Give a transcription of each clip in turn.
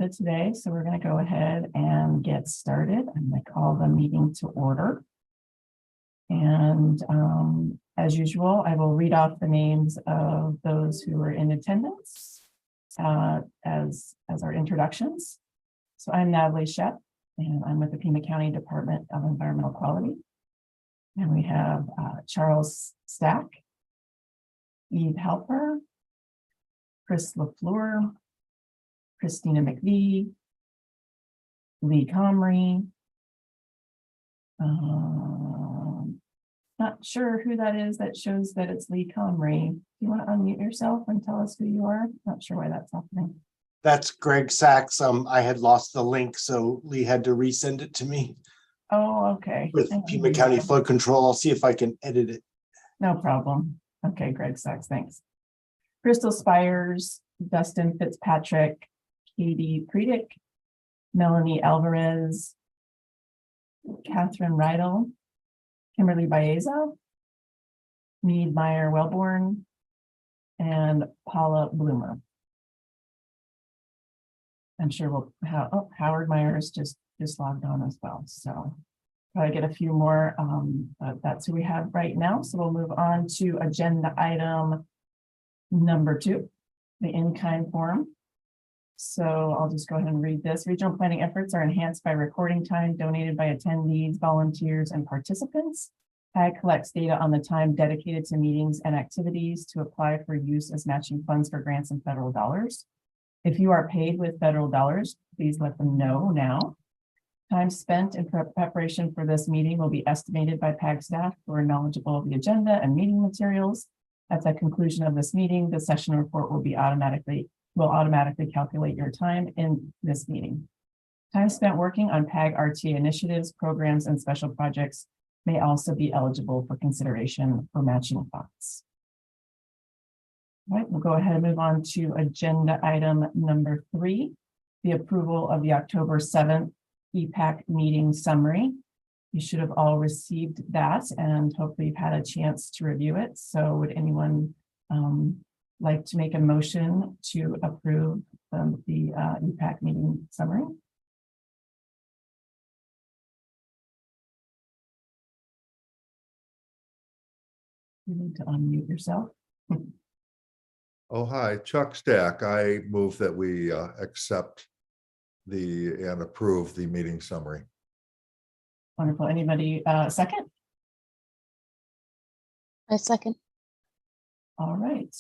agenda today, so we're going to go ahead and get started. I'm going to call the meeting to order. And as usual, I will read off the names of those who are in attendance as our introductions. So I'm Natalie Shep, and I'm with the Pima County Department of Environmental Quality. And we have Charles Stack, Eve Halper, Chris LaFleur, Christina McVie, Lee Comrie. Not sure who that is that shows that it's Lee Comrie. Do you want to unmute yourself and tell us who you are? Not sure why that's happening. That's Greg Sachs. I had lost the link, so Lee had to resend it to me. Oh, okay. With Pima County Flood Control. I'll see if I can edit it. No problem. Okay, Greg Sachs, thanks. Crystal Spires, Dustin Fitzpatrick, Katie Predick, Melanie Alvarez, Catherine Rydell, Kimberly Baeza, Mead Meyer Wellborn, and Paula Bloomer. I'm sure we'll have, Howard Myers just logged on as well. So probably get a few more, but that's who we have right now. So we'll move on to agenda item number 2, the in-kind form. So I'll just go ahead and read this. Regional planning efforts are enhanced by recording time donated by attendees, volunteers, and participants. PAG collects data on the time dedicated to meetings and activities to apply for use as matching funds for grants and federal dollars. If you are paid with federal dollars, please let them know now. Time spent in preparation for this meeting will be estimated by PAG staff who are knowledgeable of the agenda and meeting materials. At the conclusion of this meeting, the session report will automatically calculate your time in this meeting. Time spent working on PAG RTA initiatives, programs, and special projects may also be eligible for consideration for matching funds. All right, we'll go ahead and move on to agenda item number 3, the approval of the October 7th EPAC meeting summary. You should have all received that, and hopefully you've had a chance to review it. So would anyone like to make a motion to approve the EPAC meeting summary? You need to unmute yourself. Oh, hi, Chuck Stack. I move that we accept and approve the meeting summary. Wonderful. Anybody second? I second. All right.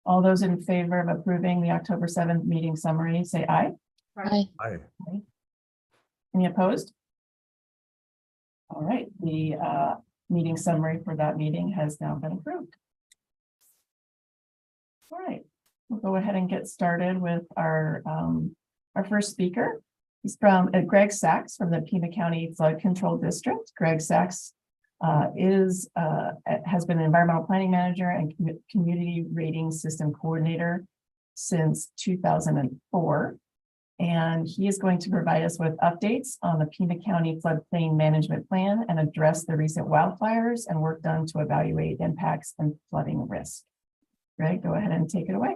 All those in favor of approving the October 7th meeting summary, say aye. Aye. Aye. Aye. Any opposed? All right. The meeting summary for that meeting has now been approved. All right. We'll go ahead and get started with our first speaker. He's from Greg Sachs from the Pima County Flood Control District. Greg Sachs has been an environmental planning manager and community rating system coordinator since 2004. And he is going to provide us with updates on the Pima County Floodplain Management Plan and address the recent wildfires and work done to evaluate impacts and flooding risk. Greg, go ahead and take it away.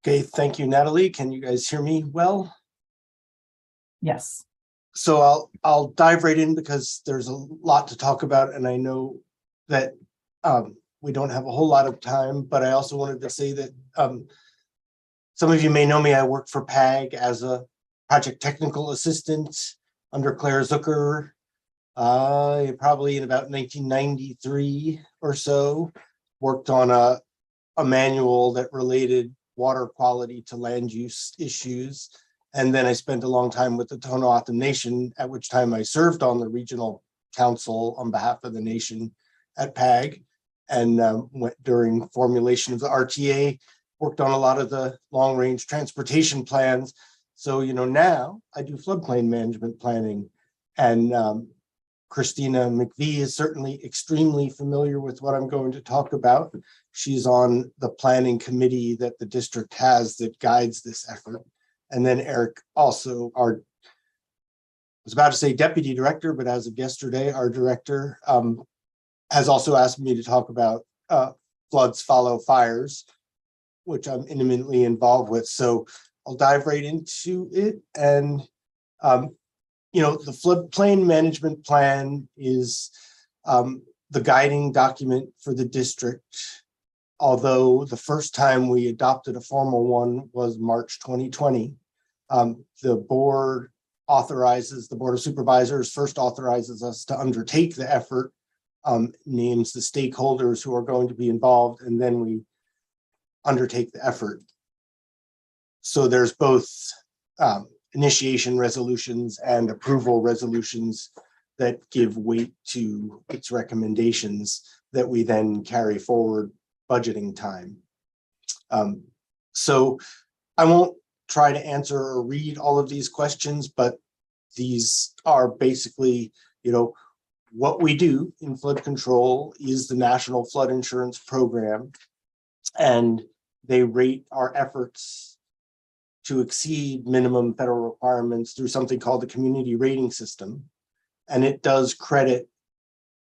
Okay, thank you, Natalie. Can you guys hear me well? Yes. So I'll dive right in because there's a lot to talk about, and I know that we don't have a whole lot of time, but I also wanted to say that some of you may know me. I work for PAG as a project technical assistant under Claire Zucker, probably in about 1993 or so. Worked on a manual that related water quality to land use issues. And then I spent a long time with the Tohono O'odham Nation, at which time I served on the regional council on behalf of the nation at PAG, and went during formulation of the RTA, worked on a lot of the long range transportation plans. So, now I do floodplain management planning, and Christina McVie is certainly extremely familiar with what I'm going to talk about. She's on the planning committee that the district has that guides this effort. And then Eric, also I was about to say deputy director, but as of yesterday, our director has also asked me to talk about floods follow fires, which I'm intimately involved with. So I'll dive right into it. And, the floodplain management plan is the guiding document for the district. Although the first time we adopted a formal one was March 2020. The board of Supervisors first authorizes us to undertake the effort, names the stakeholders who are going to be involved, and then we undertake the effort. So there's both initiation resolutions and approval resolutions that give weight to its recommendations that we then carry forward budgeting time. So I won't try to answer or read all of these questions, but these are basically, what we do in flood control is the National Flood Insurance Program, and they rate our efforts to exceed minimum federal requirements through something called the community rating system. And it does credit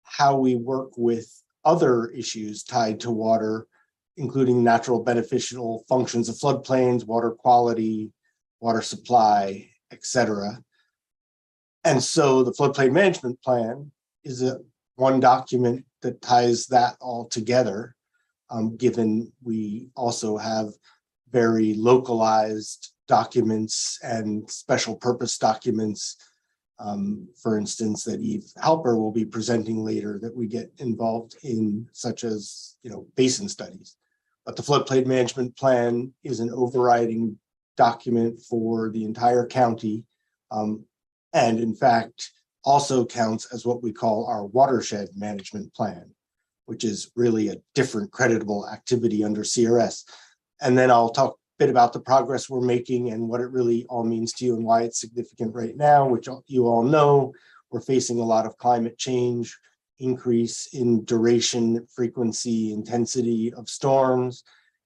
how we work with other issues tied to water, including natural beneficial functions of floodplains, water quality, water supply, etc. And so the floodplain management plan is one document that ties that all together, given we also have very localized documents and special purpose documents, for instance, that Eve Halper will be presenting later that we get involved in, such as, basin studies. But the floodplain management plan is an overriding document for the entire county, and in fact, also counts as what we call our watershed management plan, which is really a different creditable activity under CRS. And then I'll talk a bit about the progress we're making and what it really all means to you and why it's significant right now, which you all know. We're facing a lot of climate change, increase in duration, frequency, intensity of storms,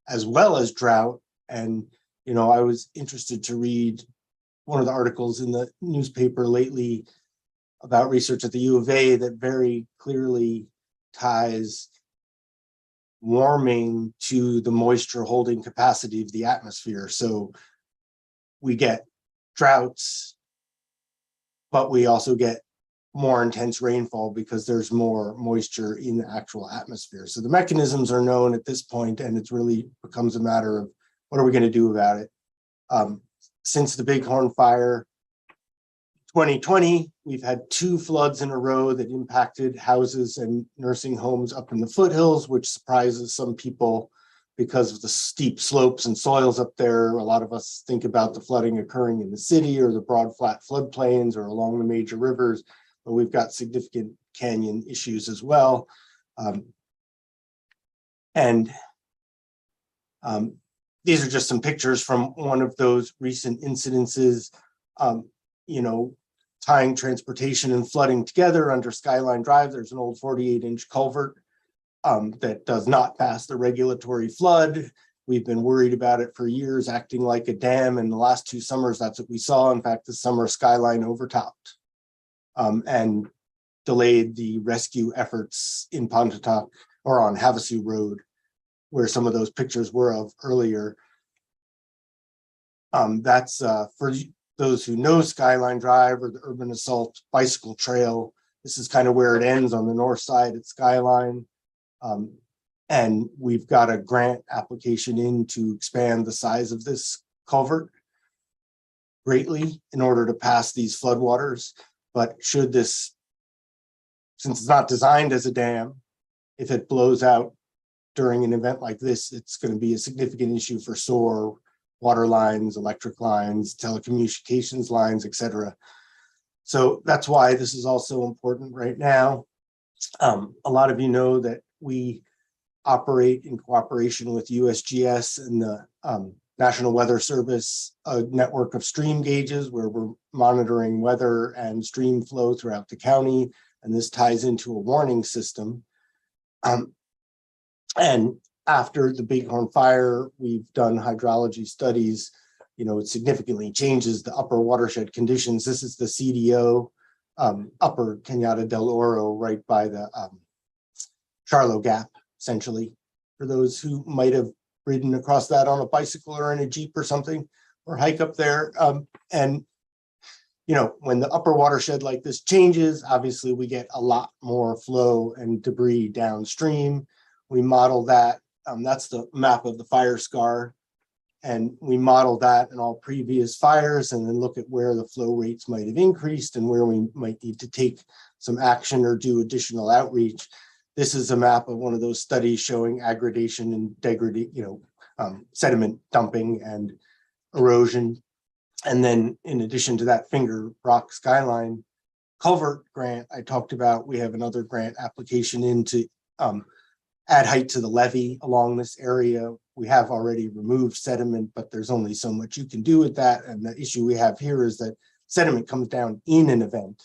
as well as drought. And, I was interested to read one of the articles in the newspaper lately about research at the U of A that very clearly ties warming to the moisture holding capacity of the atmosphere. So we get droughts, but we also get more intense rainfall because there's more moisture in the actual atmosphere. So the mechanisms are known at this point, and it's really becomes a matter of what are we going to do about it. Since the Bighorn Fire 2020, we've had 2 floods in a row that impacted houses and nursing homes up in the foothills, which surprises some people because of the steep slopes and soils up there. A lot of us think about the flooding occurring in the city or the broad flat floodplains or along the major rivers, but we've got significant canyon issues as well. These are just some pictures from one of those recent incidences, tying transportation and flooding together under Skyline Drive. There's an old 48-inch culvert that does not pass the regulatory flood. We've been worried about it for years, acting like a dam. In the last 2 summers, that's what we saw. In fact, this summer, Skyline overtopped and delayed the rescue efforts in Pontotoc or on Havasu Road, where some of those pictures were of earlier. That's for those who know Skyline Drive or the Urban Assault Bicycle Trail. This is kind of where it ends on the north side at Skyline. And we've got a grant application in to expand the size of this culvert greatly in order to pass these floodwaters. But should this, since it's not designed as a dam, if it blows out during an event like this, it's going to be a significant issue for SOAR, water lines, electric lines, telecommunications lines, etc. So that's why this is also important right now. A lot of you know that we operate in cooperation with USGS and the National Weather Service, a network of stream gauges where we're monitoring weather and stream flow throughout the county. And this ties into a warning system. And after the Bighorn Fire, we've done hydrology studies. It significantly changes the upper watershed conditions. This is the CDO, upper Cañada del Oro, right by the Charlo Gap, essentially. For those who might have ridden across that on a bicycle or in a Jeep or something, or hike up there. And when the upper watershed like this changes, obviously we get a lot more flow and debris downstream. We model that. That's the map of the fire scar. And we model that in all previous fires and then look at where the flow rates might have increased and where we might need to take some action or do additional outreach. This is a map of one of those studies showing aggradation and degradation, sediment dumping and erosion. And then in addition to that Finger Rock Skyline culvert grant I talked about, we have another grant application in to add height to the levee along this area. We have already removed sediment, but there's only so much you can do with that. And the issue we have here is that sediment comes down in an event.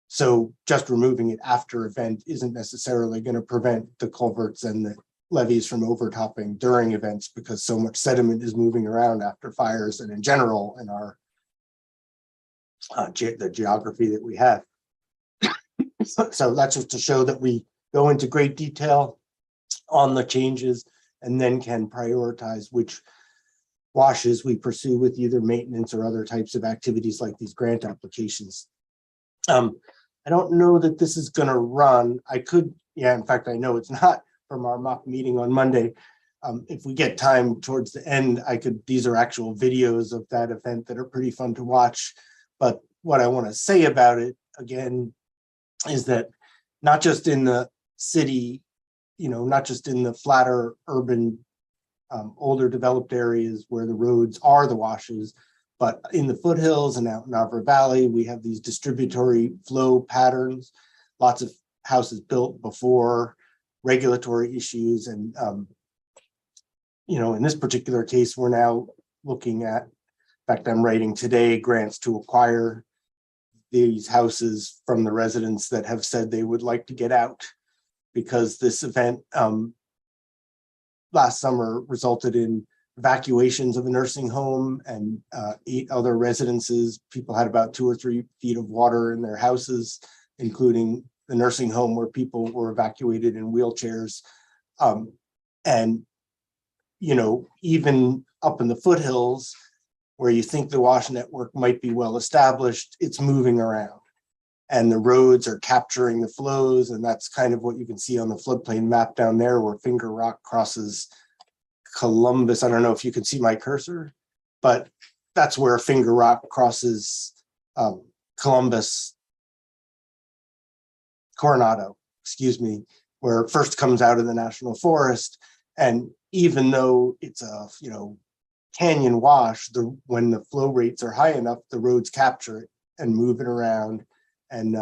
So just removing it after event isn't necessarily going to prevent the culverts and the levees from overtopping during events, because so much sediment is moving around after fires and in general in our the geography that we have. So that's just to show that we go into great detail on the changes and then can prioritize which washes we pursue with either maintenance or other types of activities like these grant applications. I don't know that this is going to run. I could, in fact, I know it's not from our mock meeting on Monday. If we get time towards the end, these are actual videos of that event that are pretty fun to watch. But what I want to say about it again is that not just in the city, not just in the flatter urban, older developed areas where the roads are the washes, but in the foothills and out in Navajo Valley, we have these distributory flow patterns, lots of houses built before regulatory issues. And, in this particular case, we're now looking at, in fact, I'm writing today grants to acquire these houses from the residents that have said they would like to get out, because this event last summer resulted in evacuations of a nursing home and 8 other residences. People had about 2 or 3 feet of water in their houses, including the nursing home where people were evacuated in wheelchairs. And, even up in the foothills where you think the wash network might be well established, it's moving around. And the roads are capturing the flows. And that's kind of what you can see on the floodplain map down there where Finger Rock crosses Columbus. I don't know if you can see my cursor, but that's where Finger Rock crosses Columbus, Coronado, where it first comes out of the national forest. And even though it's a, canyon wash, when the flow rates are high enough, the roads capture it and move it around. And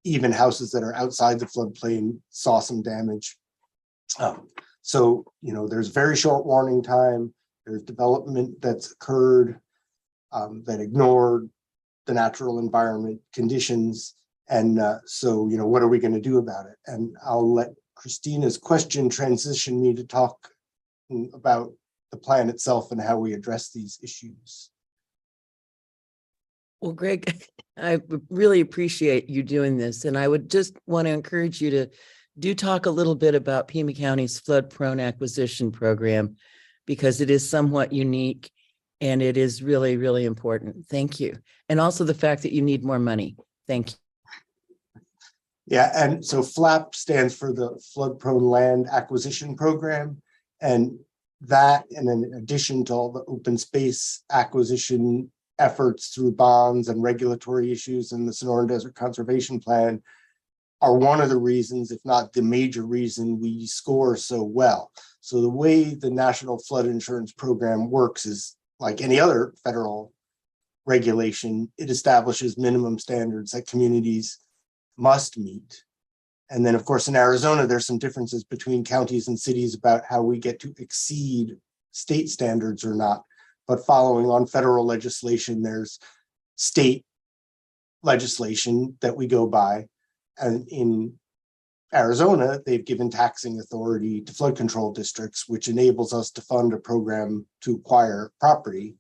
even houses that are outside the floodplain saw some damage. So, there's very short warning time. There's development that's occurred that ignored the natural environment conditions. And so, what are we going to do about it? And I'll let Christina's question transition me to talk about the plan itself and how we address these issues. Well, Greg, I really appreciate you doing this. And I would just want to encourage you to talk a little bit about Pima County's flood prone acquisition program, because it is somewhat unique and it is really, really important. Thank you. And also the fact that you need more money. Thank you. Yeah, and so FLAP stands for the Flood Prone Land Acquisition Program. And that, and in addition to all the open space acquisition efforts through bonds and regulatory issues in the Sonoran Desert Conservation Plan, are one of the reasons, if not the major reason, we score so well. So the way the National Flood Insurance Program works is like any other federal regulation. It establishes minimum standards that communities must meet. And then, of course, in Arizona, there's some differences between counties and cities about how we get to exceed state standards or not. But following on federal legislation, there's state legislation that we go by. And in Arizona, they've given taxing authority to flood control districts, which enables us to fund a program to acquire property,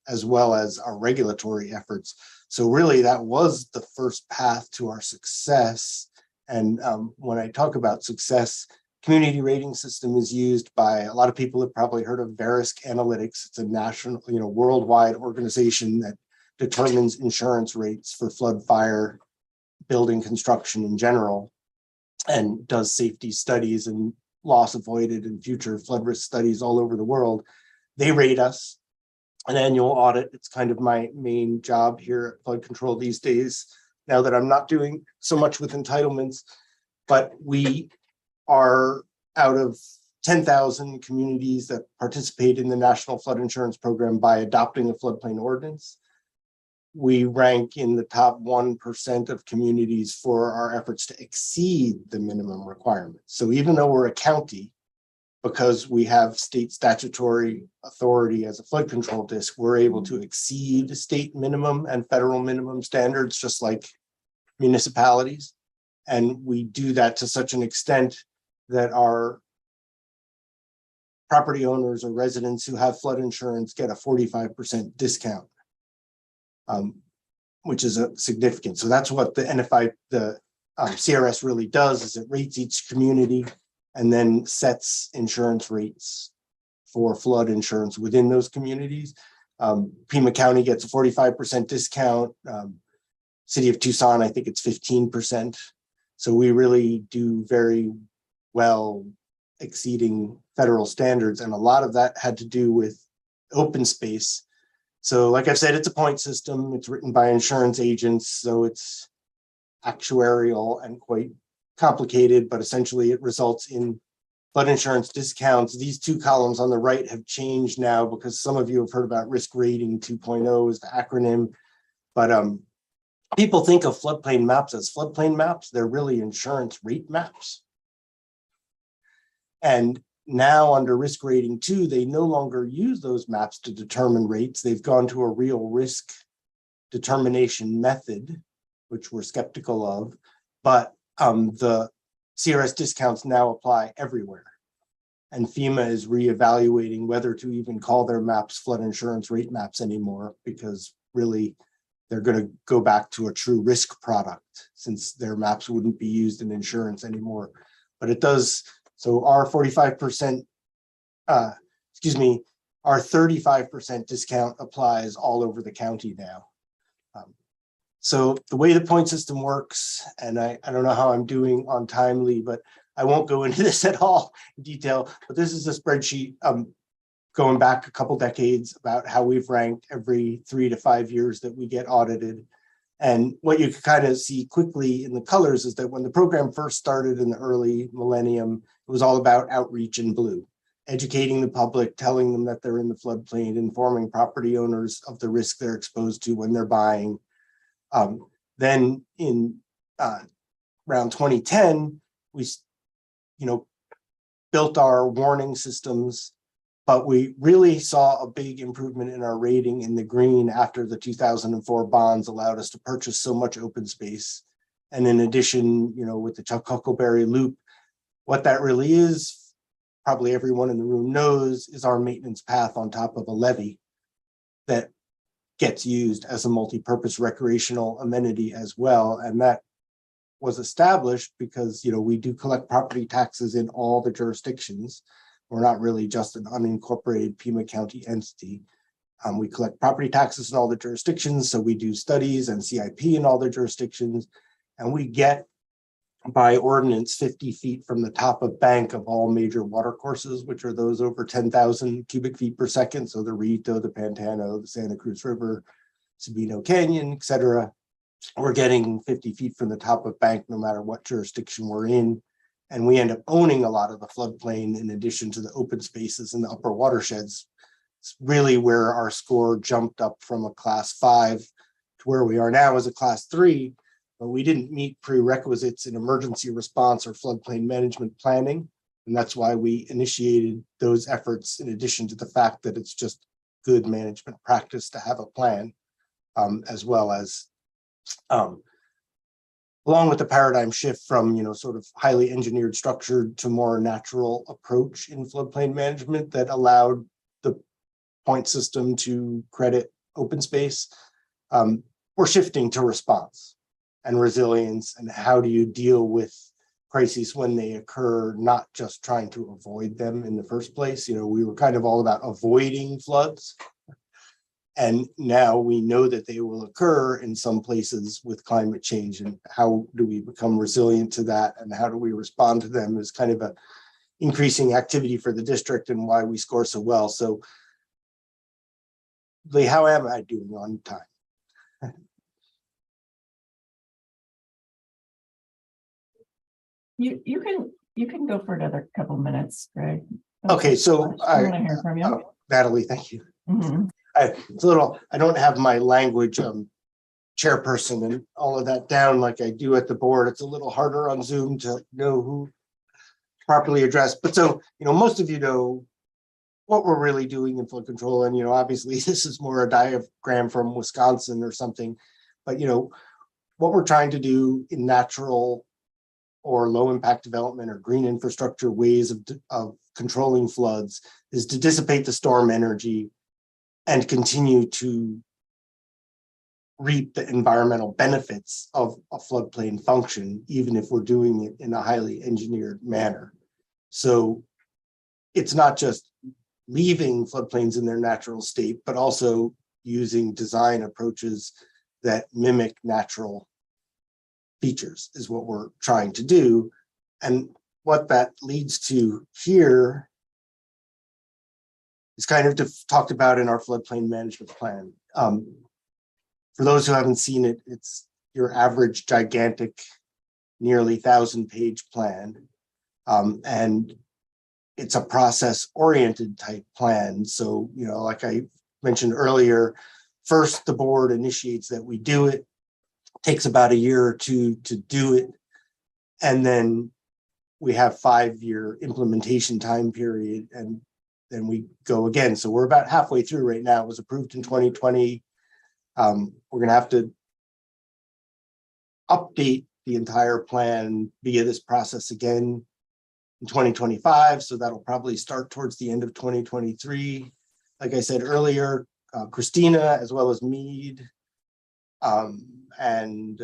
as well as our regulatory efforts. So really, that was the first path to our success. And when I talk about success, community rating system is used by a lot of people have probably heard of Verisk Analytics. It's a national, worldwide organization that determines insurance rates for flood, fire, building construction in general, and does safety studies and loss avoided and future flood risk studies all over the world. They rate us an annual audit. It's kind of my main job here at Flood Control these days, now that I'm not doing so much with entitlements. But we are out of 10,000 communities that participate in the National Flood Insurance Program by adopting a floodplain ordinance. We rank in the top 1% of communities for our efforts to exceed the minimum requirements. So even though we're a county, because we have state statutory authority as a flood control district, we're able to exceed state minimum and federal minimum standards, just like municipalities. And we do that to such an extent that our property owners or residents who have flood insurance get a 45% discount, which is a significant. So that's what the NFI, the CRS really does, is it rates each community and then sets insurance rates for flood insurance within those communities. Pima County gets a 45% discount. City of Tucson, I think it's 15%. So we really do very well, exceeding federal standards. And a lot of that had to do with open space. So like I said, it's a point system. It's written by insurance agents. So it's actuarial and quite complicated, but essentially it results in flood insurance discounts. These two columns on the right have changed now because some of you have heard about risk rating 2.0 is the acronym, but people think of floodplain maps as floodplain maps. They're really insurance rate maps. And now under risk rating 2, they no longer use those maps to determine rates. They've gone to a real risk determination method, which we're skeptical of, but the CRS discounts now apply everywhere. And FEMA is reevaluating whether to even call their maps flood insurance rate maps anymore, because really they're going to go back to a true risk product since their maps wouldn't be used in insurance anymore. But it does, so our 45%, our 35% discount applies all over the county now. So the way the point system works, and I don't know how I'm doing on timely, but I won't go into this at all in detail, but this is a spreadsheet going back a couple decades about how we've ranked every 3 to 5 years that we get audited. And what you can kind of see quickly in the colors is that when the program first started in the early millennium, it was all about outreach in blue, educating the public, telling them that they're in the floodplain, informing property owners of the risk they're exposed to when they're buying. Then in around 2010, we built our warning systems, but we really saw a big improvement in our rating in the green after the 2004 bonds allowed us to purchase so much open space. And in addition, with the Chuck Huckleberry Loop, what that really is, probably everyone in the room knows, is our maintenance path on top of a levee that gets used as a multi-purpose recreational amenity as well. And that was established because, we do collect property taxes in all the jurisdictions. We're not really just an unincorporated Pima County entity. We collect property taxes in all the jurisdictions. So we do studies and CIP in all the jurisdictions. And we get by ordinance 50 feet from the top of bank of all major water courses, which are those over 10,000 cubic feet per second. So the Rito, the Pantano, the Santa Cruz River, Sabino Canyon, et cetera. We're getting 50 feet from the top of bank, no matter what jurisdiction we're in. And we end up owning a lot of the floodplain in addition to the open spaces in the upper watersheds. It's really where our score jumped up from a class 5 to where we are now as a class 3. But we didn't meet prerequisites in emergency response or floodplain management planning. And that's why we initiated those efforts, in addition to the fact that it's just good management practice to have a plan, as well as along with the paradigm shift from, sort of highly engineered structured to more natural approach in floodplain management that allowed the point system to credit open space. We're shifting to response and resilience, and how do you deal with crises when they occur, not just trying to avoid them in the first place. You know, we were kind of all about avoiding floods. And now we know that they will occur in some places with climate change, and how do we become resilient to that, and how do we respond to them is kind of a increasing activity for the district and why we score so well. So Lee, how am I doing on time? You can go for another couple minutes, Greg. Okay, so I want to hear from you. Natalie, thank you. Mhm. It's a little, I don't have my language chairperson and all of that down like I do at the board. It's a little harder on Zoom to know who properly addressed. But so, you know, most of you know what we're really doing in flood control. And, you know, obviously this is more a diagram from Wisconsin or something. But, you know, what we're trying to do in natural or low impact development or green infrastructure ways of controlling floods is to dissipate the storm energy and continue to reap the environmental benefits of a floodplain function, even if we're doing it in a highly engineered manner. So it's not just leaving floodplains in their natural state, but also using design approaches that mimic natural features is what we're trying to do. And what that leads to here is kind of talked about in our floodplain management plan. For those who haven't seen it, it's your average gigantic, nearly 1,000-page plan. And it's a process-oriented type plan. So, you know, like I mentioned earlier, first the board initiates that we do it. Takes about a year or two to do it. And then we have 5-year implementation time period, and then we go again. So we're about halfway through right now. It was approved in 2020. We're going to have to update the entire plan via this process again in 2025. So that'll probably start towards the end of 2023. Like I said earlier, Christina, as well as Mead, and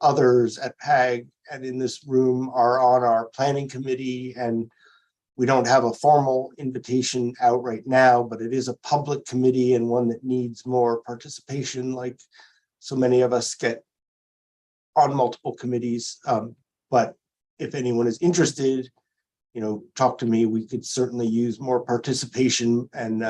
others at PAG and in this room are on our planning committee, and we don't have a formal invitation out right now, but it is a public committee and one that needs more participation, like so many of us get on multiple committees. But if anyone is interested, you know, talk to me. We could certainly use more participation and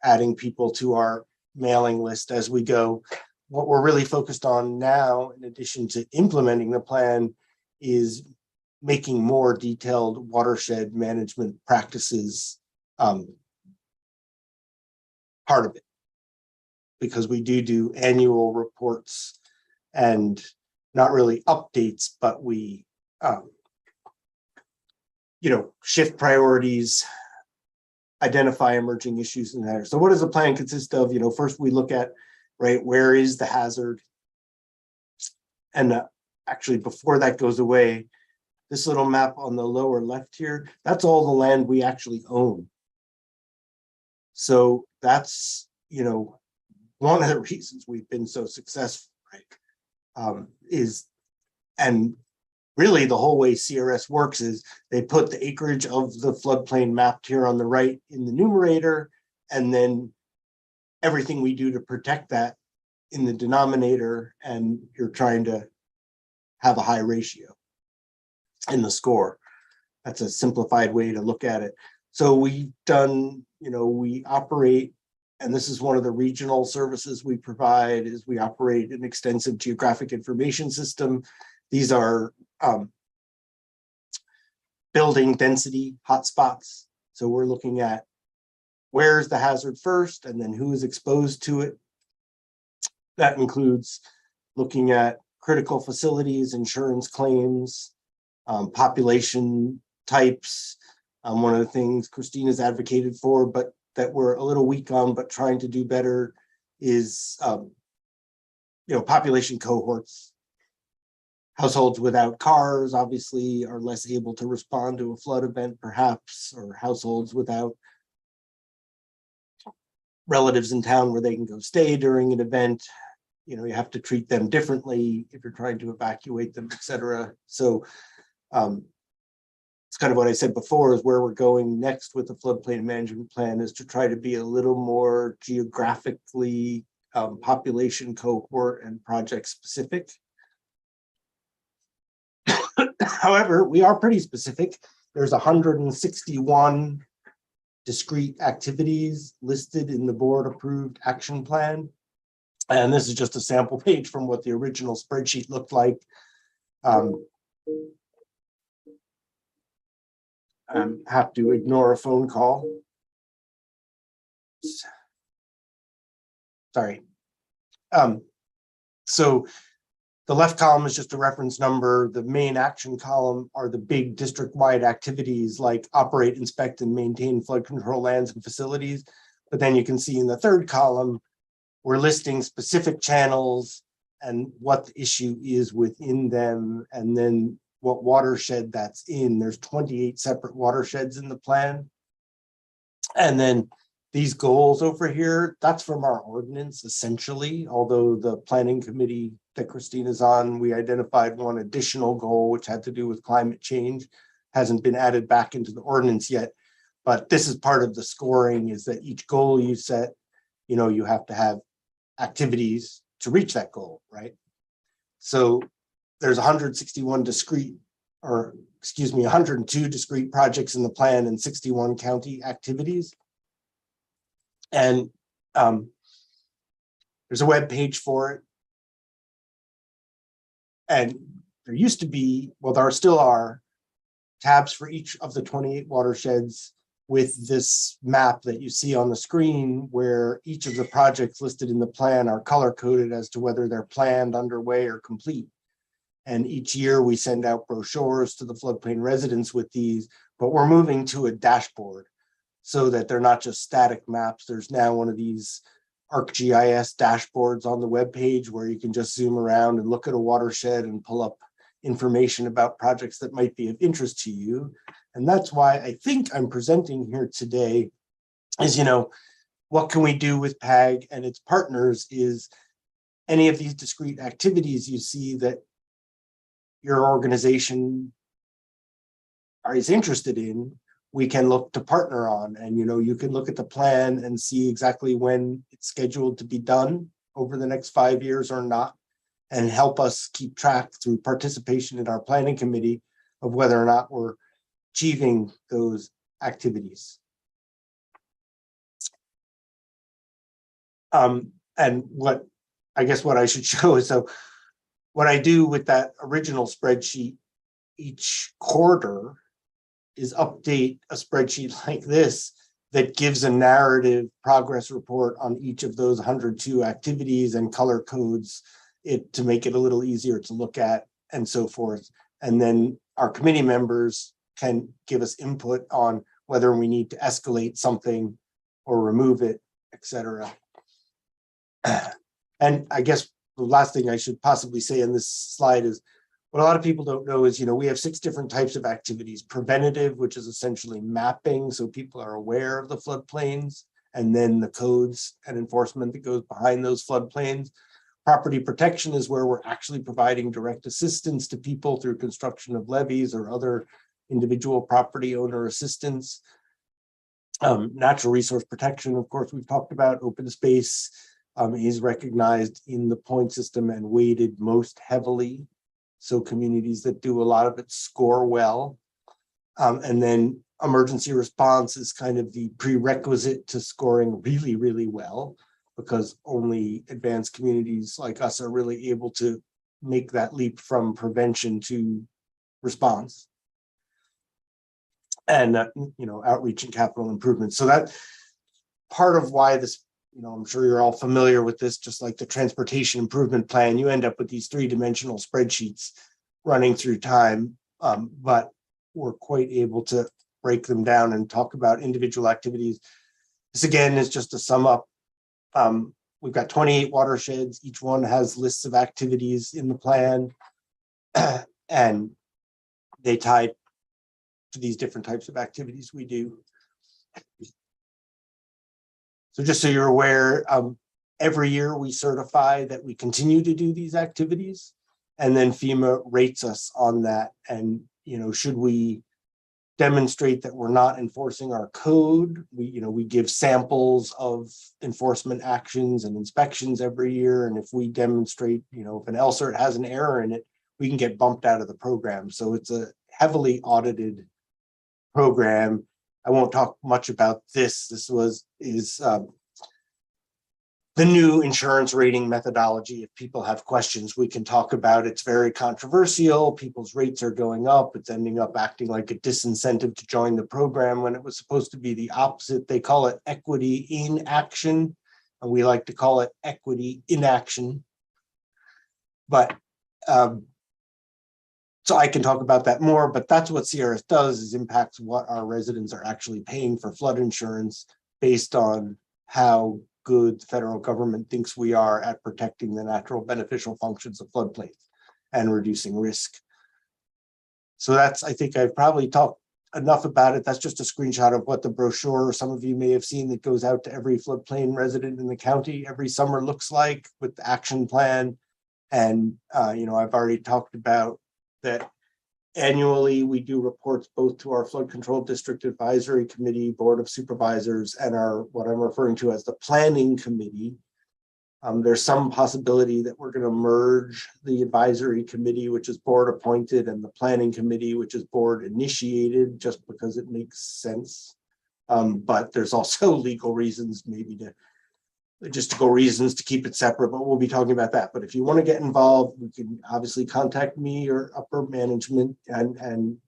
adding people to our mailing list as we go. What we're really focused on now, in addition to implementing the plan, is making more detailed watershed management practices part of it. Because we do annual reports and not really updates, but we, you know, shift priorities, identify emerging issues in there. So what does the plan consist of? You know, first we look at, right, where is the hazard? And actually, before that goes away, this little map on the lower left here, that's all the land we actually own. So that's, you know, one of the reasons we've been so successful, right? And really the whole way CRS works is they put the acreage of the floodplain mapped here on the right in the numerator, and then everything we do to protect that in the denominator, and you're trying to have a high ratio in the score. That's a simplified way to look at it. So we've done, you know, we operate, and this is one of the regional services we provide, is we operate an extensive geographic information system. These are building density hotspots. So we're looking at where's the hazard first, and then who is exposed to it. That includes looking at critical facilities, insurance claims, population types. One of the things Christina's advocated for, but that we're a little weak on, but trying to do better, is you know, population cohorts. Households without cars obviously are less able to respond to a flood event, perhaps, or households without relatives in town where they can go stay during an event. You know, you have to treat them differently if you're trying to evacuate them, et cetera. So It's kind of what I said before, is where we're going next with the floodplain management plan, is to try to be a little more geographically population cohort and project specific. However, we are pretty specific. There's 161 discrete activities listed in the board approved action plan. And this is just a sample page from what the original spreadsheet looked like. Have to ignore a phone call. Sorry. So the left column is just a reference number. The main action column are the big district-wide activities like operate, inspect, and maintain flood control lands and facilities. But then you can see in the third column, we're listing specific channels and what the issue is within them, and then what watershed that's in. There's 28 separate watersheds in the plan. And then these goals over here, that's from our ordinance essentially, although the planning committee that Christina's on, we identified one additional goal which had to do with climate change, hasn't been added back into the ordinance yet. But this is part of the scoring, is that each goal you set, you know, you have to have activities to reach that goal, right? So there's 161 discrete, or excuse me, 102 discrete projects in the plan and 61 county activities. And there's a web page for it. And there used to be, well, there still are tabs for each of the 28 watersheds with this map that you see on the screen, where each of the projects listed in the plan are color coded as to whether they're planned, underway, or complete. And each year we send out brochures to the floodplain residents with these, but we're moving to a dashboard so that they're not just static maps. There's now one of these ArcGIS dashboards on the webpage where you can just zoom around and look at a watershed and pull up information about projects that might be of interest to you. And that's why I think I'm presenting here today is, you know, what can we do with PAG and its partners? Is any of these discrete activities you see that your organization is interested in, we can look to partner on. And, you know, you can look at the plan and see exactly when it's scheduled to be done over the next 5 years or not, and help us keep track through participation in our planning committee of whether or not we're achieving those activities. And what I guess what I should show is, so what I do with that original spreadsheet each quarter is update a spreadsheet like this that gives a narrative progress report on each of those 102 activities and color codes it to make it a little easier to look at and so forth. And then our committee members can give us input on whether we need to escalate something or remove it, etc. And I guess the last thing I should possibly say in this slide is, what a lot of people don't know is, you know, we have 6 different types of activities. Preventative, which is essentially mapping, so people are aware of the floodplains, and then the codes and enforcement that goes behind those floodplains. Property protection is where we're actually providing direct assistance to people through construction of levees or other individual property owner assistance. Natural resource protection, of course, we've talked about. Open space is recognized in the point system and weighted most heavily. So communities that do a lot of it score well. And then emergency response is kind of the prerequisite to scoring really, really well, because only advanced communities like us are really able to make that leap from prevention to response. And, you know, outreach and capital improvement. So that part of why this, you know, I'm sure you're all familiar with this, just like the transportation improvement plan, you end up with these 3-dimensional spreadsheets running through time, but we're quite able to break them down and talk about individual activities. This again is just to sum up. We've got 28 watersheds. Each one has lists of activities in the plan, and they tie to these different types of activities we do. So just so you're aware, every year we certify that we continue to do these activities, and then FEMA rates us on that. And should we demonstrate that we're not enforcing our code? We give samples of enforcement actions and inspections every year. And if we demonstrate, if an LCERT has an error in it, we can get bumped out of the program. So it's a heavily audited program. I won't talk much about this. This is the new insurance rating methodology. If people have questions, we can talk about it. It's very controversial. People's rates are going up. It's ending up acting like a disincentive to join the program when it was supposed to be the opposite. They call it equity in action, and we like to call it equity inaction. But so I can talk about that more, but that's what CRS does, is impacts what our residents are actually paying for flood insurance based on how good the federal government thinks we are at protecting the natural beneficial functions of floodplains and reducing risk. So I think I've probably talked enough about it. That's just a screenshot of what the brochure, some of you may have seen, that goes out to every floodplain resident in the county every summer looks like, with the action plan. And, I've already talked about that. Annually, we do reports both to our Flood Control District Advisory Committee, Board of Supervisors, and what I'm referring to as the Planning Committee. There's some possibility that we're going to merge the Advisory Committee, which is board appointed, and the Planning Committee, which is board initiated, just because it makes sense. But there's also legal reasons, maybe logistical reasons to keep it separate, but we'll be talking about that. But if you want to get involved, you can obviously contact me or upper management, and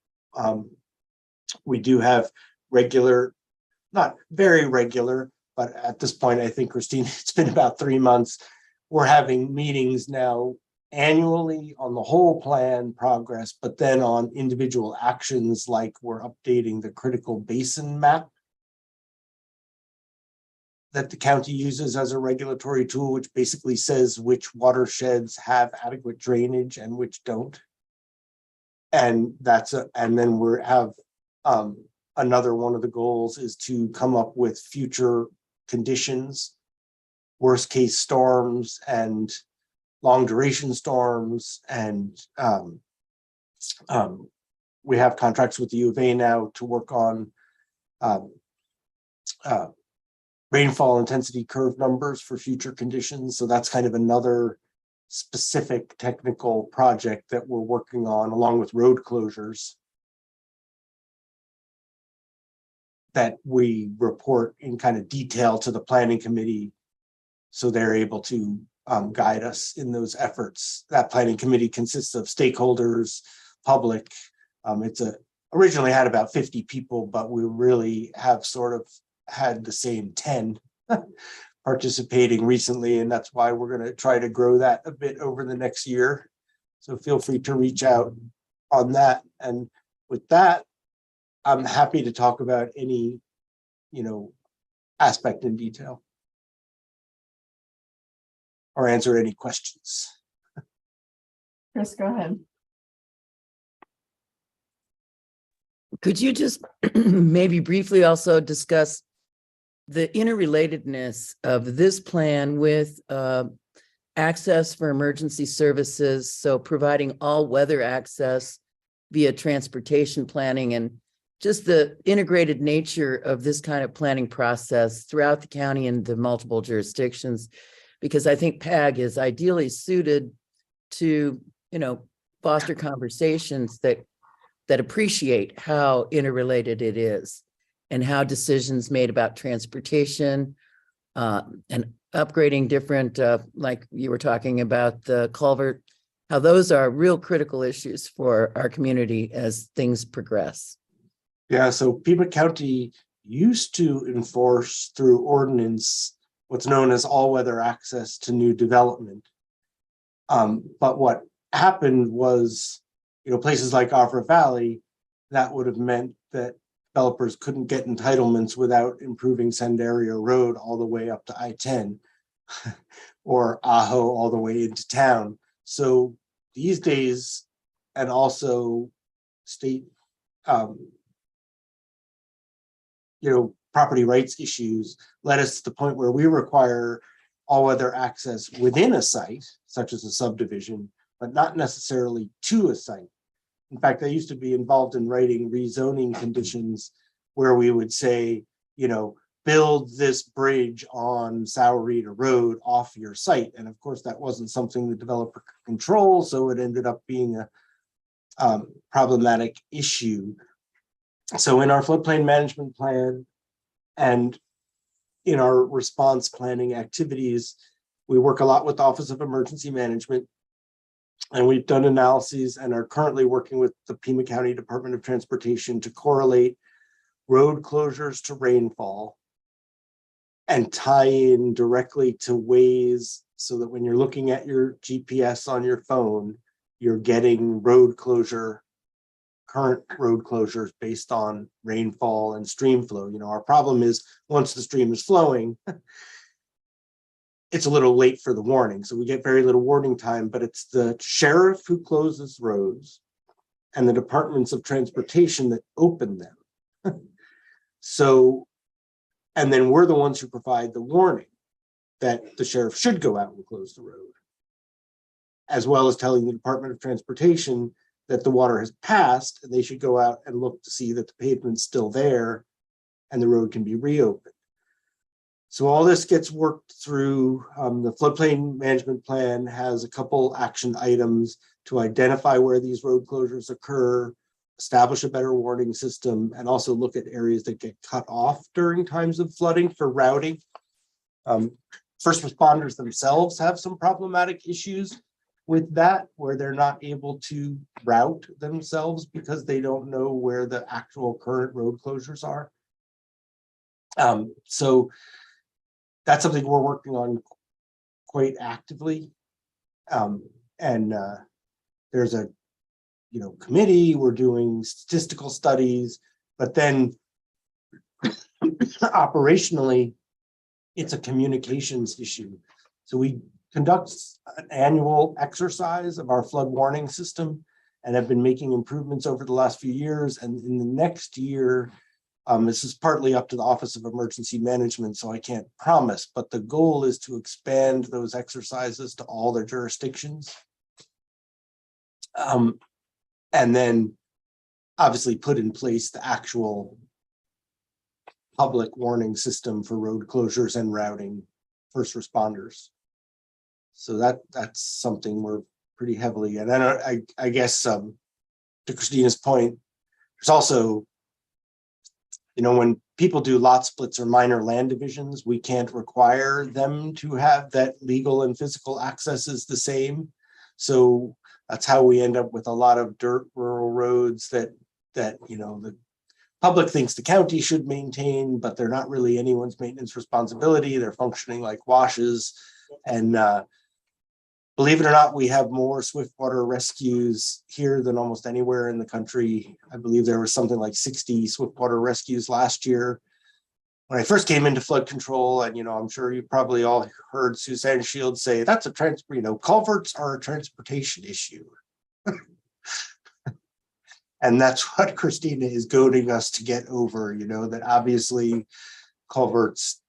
we do have regular, not very regular, but at this point, I think, Christine, it's been about 3 months. We're having meetings now annually on the whole plan progress, but then on individual actions, like we're updating the critical basin map that the county uses as a regulatory tool, which basically says which watersheds have adequate drainage and which don't. And then we have another one of the goals is to come up with future conditions, worst case storms and long duration storms. And we have contracts with the U of A now to work on rainfall intensity curve numbers for future conditions. So that's kind of another specific technical project that we're working on, along with road closures, that we report in kind of detail to the Planning Committee, so they're able to guide us in those efforts. That Planning Committee consists of stakeholders, public. Originally had about 50 people, but we really have sort of had the same 10 participating recently, and that's why we're going to try to grow that a bit over the next year. So feel free to reach out on that. And with that, I'm happy to talk about any, aspect in detail or answer any questions. Chris, go ahead. Could you just maybe briefly also discuss the interrelatedness of this plan with access for emergency services? So providing all weather access via transportation planning, and just the integrated nature of this kind of planning process throughout the county and the multiple jurisdictions, because I think PAG is ideally suited to, foster conversations that appreciate how interrelated it is, and how decisions made about transportation and upgrading different, like you were talking about the culvert, how those are real critical issues for our community as things progress. Yeah, so Pima County used to enforce through ordinance what's known as all-weather access to new development. But what happened was, places like Opera Valley, that would have meant that developers couldn't get entitlements without improving Sendaria Road all the way up to I-10 or Ajo all the way into town. So these days, and also state, property rights issues led us to the point where we require all-weather access within a site, such as a subdivision, but not necessarily to a site. In fact, I used to be involved in writing rezoning conditions where we would say, you know, build this bridge on Saurita Road off your site. And of course, that wasn't something the developer could control, so it ended up being a problematic issue. So in our floodplain management plan and in our response planning activities, we work a lot with the Office of Emergency Management, and we've done analyses and are currently working with the Pima County Department of Transportation to correlate road closures to rainfall and tie in directly to Waze, so that when you're looking at your GPS on your phone, you're getting current road closures based on rainfall and stream flow. You know, our problem is once the stream is flowing, it's a little late for the warning. So we get very little warning time, but it's the sheriff who closes roads and the departments of transportation that open them. So, and then we're the ones who provide the warning that the sheriff should go out and close the road, as well as telling the Department of Transportation that the water has passed and they should go out and look to see that the pavement's still there and the road can be reopened. So all this gets worked through. The floodplain management plan has a couple action items to identify where these road closures occur, establish a better warning system, and also look at areas that get cut off during times of flooding for routing. First responders themselves have some problematic issues with that, where they're not able to route themselves because they don't know where the actual current road closures are. So that's something we're working on quite actively. There's a committee, we're doing statistical studies, but then operationally, it's a communications issue. So we conduct an annual exercise of our flood warning system and have been making improvements over the last few years. And in the next year, this is partly up to the Office of Emergency Management, so I can't promise, but the goal is to expand those exercises to all their jurisdictions. And then obviously put in place the actual public warning system for road closures and routing first responders. So that's something we're pretty heavily, and then I guess to Christina's point, there's also, when people do lot splits or minor land divisions, we can't require them to have that legal and physical access is the same. So that's how we end up with a lot of dirt rural roads that the public thinks the county should maintain, but they're not really anyone's maintenance responsibility. They're functioning like washes. And believe it or not, we have more swiftwater rescues here than almost anywhere in the country. I believe there was something like 60 swiftwater rescues last year. When I first came into flood control, and I'm sure you probably all heard Suzanne Shields say that's culverts are a transportation issue. And that's what Christina is goading us to get over, that obviously culverts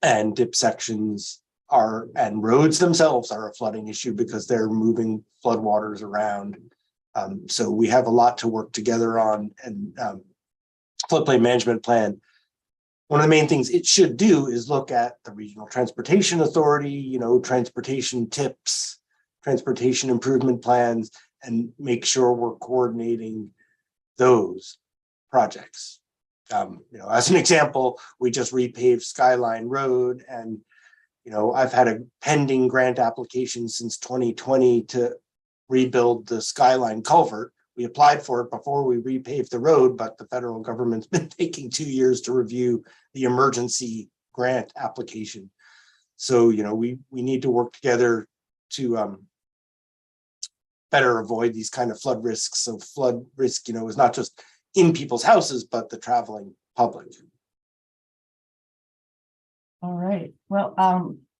and dip sections and roads themselves are a flooding issue because they're moving floodwaters around. So we have a lot to work together on, and floodplain management plan. One of the main things it should do is look at the Regional Transportation Authority, transportation tips, transportation improvement plans, and make sure we're coordinating those projects. As an example, we just repaved Skyline Road, and I've had a pending grant application since 2020 to rebuild the Skyline culvert. We applied for it before we repaved the road, but the federal government's been taking 2 years to review the emergency grant application. So, we need to work together to better avoid these kind of flood risks. So flood risk, is not just in people's houses, but the traveling public. All right. Well,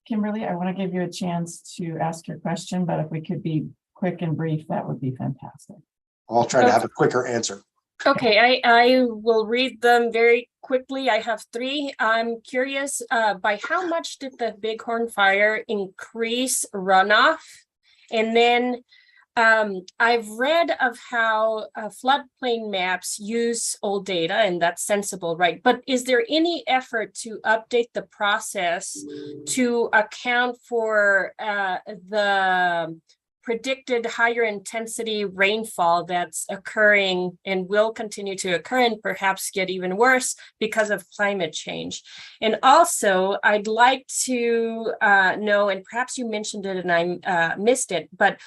Kimberly, I want to give you a chance to ask your question, but if we could be quick and brief, that would be fantastic. I'll try to have a quicker answer. Okay, I will read them very quickly. I have 3. I'm curious, by how much did the Bighorn fire increase runoff? And then I've read of how floodplain maps use old data, and that's sensible, right? But is there any effort to update the process to account for the predicted higher intensity rainfall that's occurring and will continue to occur and perhaps get even worse because of climate change? And also, I'd like to know, and perhaps you mentioned it and I missed it, but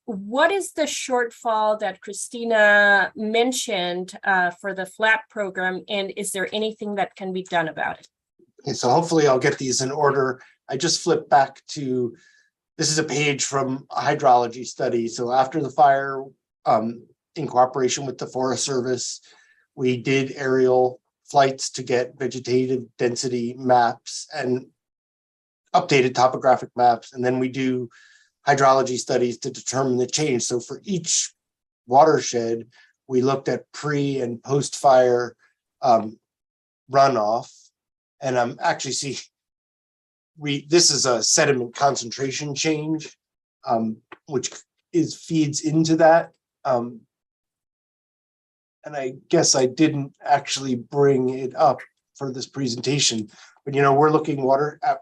what is the shortfall that Christina mentioned for the FLAP program? And is there anything that can be done about it? Okay, so hopefully I'll get these in order. I just flipped back to, this is a page from a hydrology study. So after the fire, in cooperation with the Forest Service, we did aerial flights to get vegetative density maps and updated topographic maps. And then we do hydrology studies to determine the change. So for each watershed, we looked at pre and post fire runoff. And I'm actually see this is a sediment concentration change, which feeds into that. And I guess I didn't actually bring it up for this presentation, but we're looking at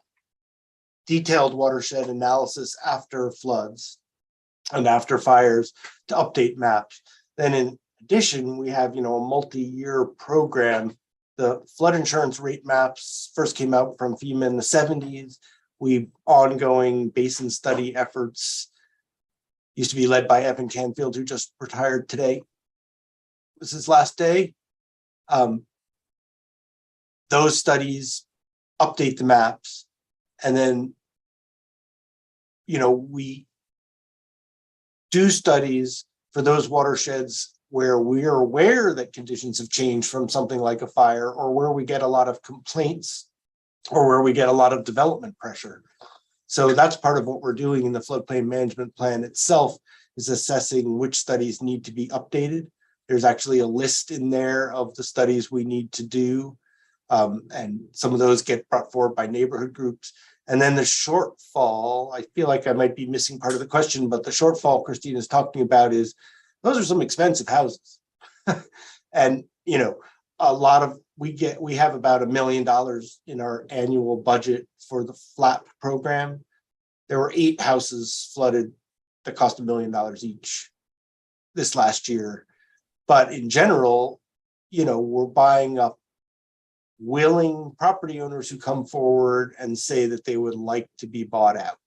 detailed watershed analysis after floods and after fires to update maps. Then in addition, we have, a multi-year program. The flood insurance rate maps first came out from FEMA in the 70s. We've ongoing basin study efforts, used to be led by Evan Canfield, who just retired today. This is his last day. Those studies update the maps. And then, we do studies for those watersheds where we are aware that conditions have changed from something like a fire, or where we get a lot of complaints, or where we get a lot of development pressure. So that's part of what we're doing in the floodplain management plan itself, is assessing which studies need to be updated. There's actually a list in there of the studies we need to do. And some of those get brought forward by neighborhood groups. And then the shortfall, I feel like I might be missing part of the question, but the shortfall Christine is talking about is, those are some expensive houses. And, a lot of, we have about $1 million in our annual budget for the FLAP program. There were 8 houses flooded that cost $1 million each this last year. But in general, we're buying up willing property owners who come forward and say that they would like to be bought out.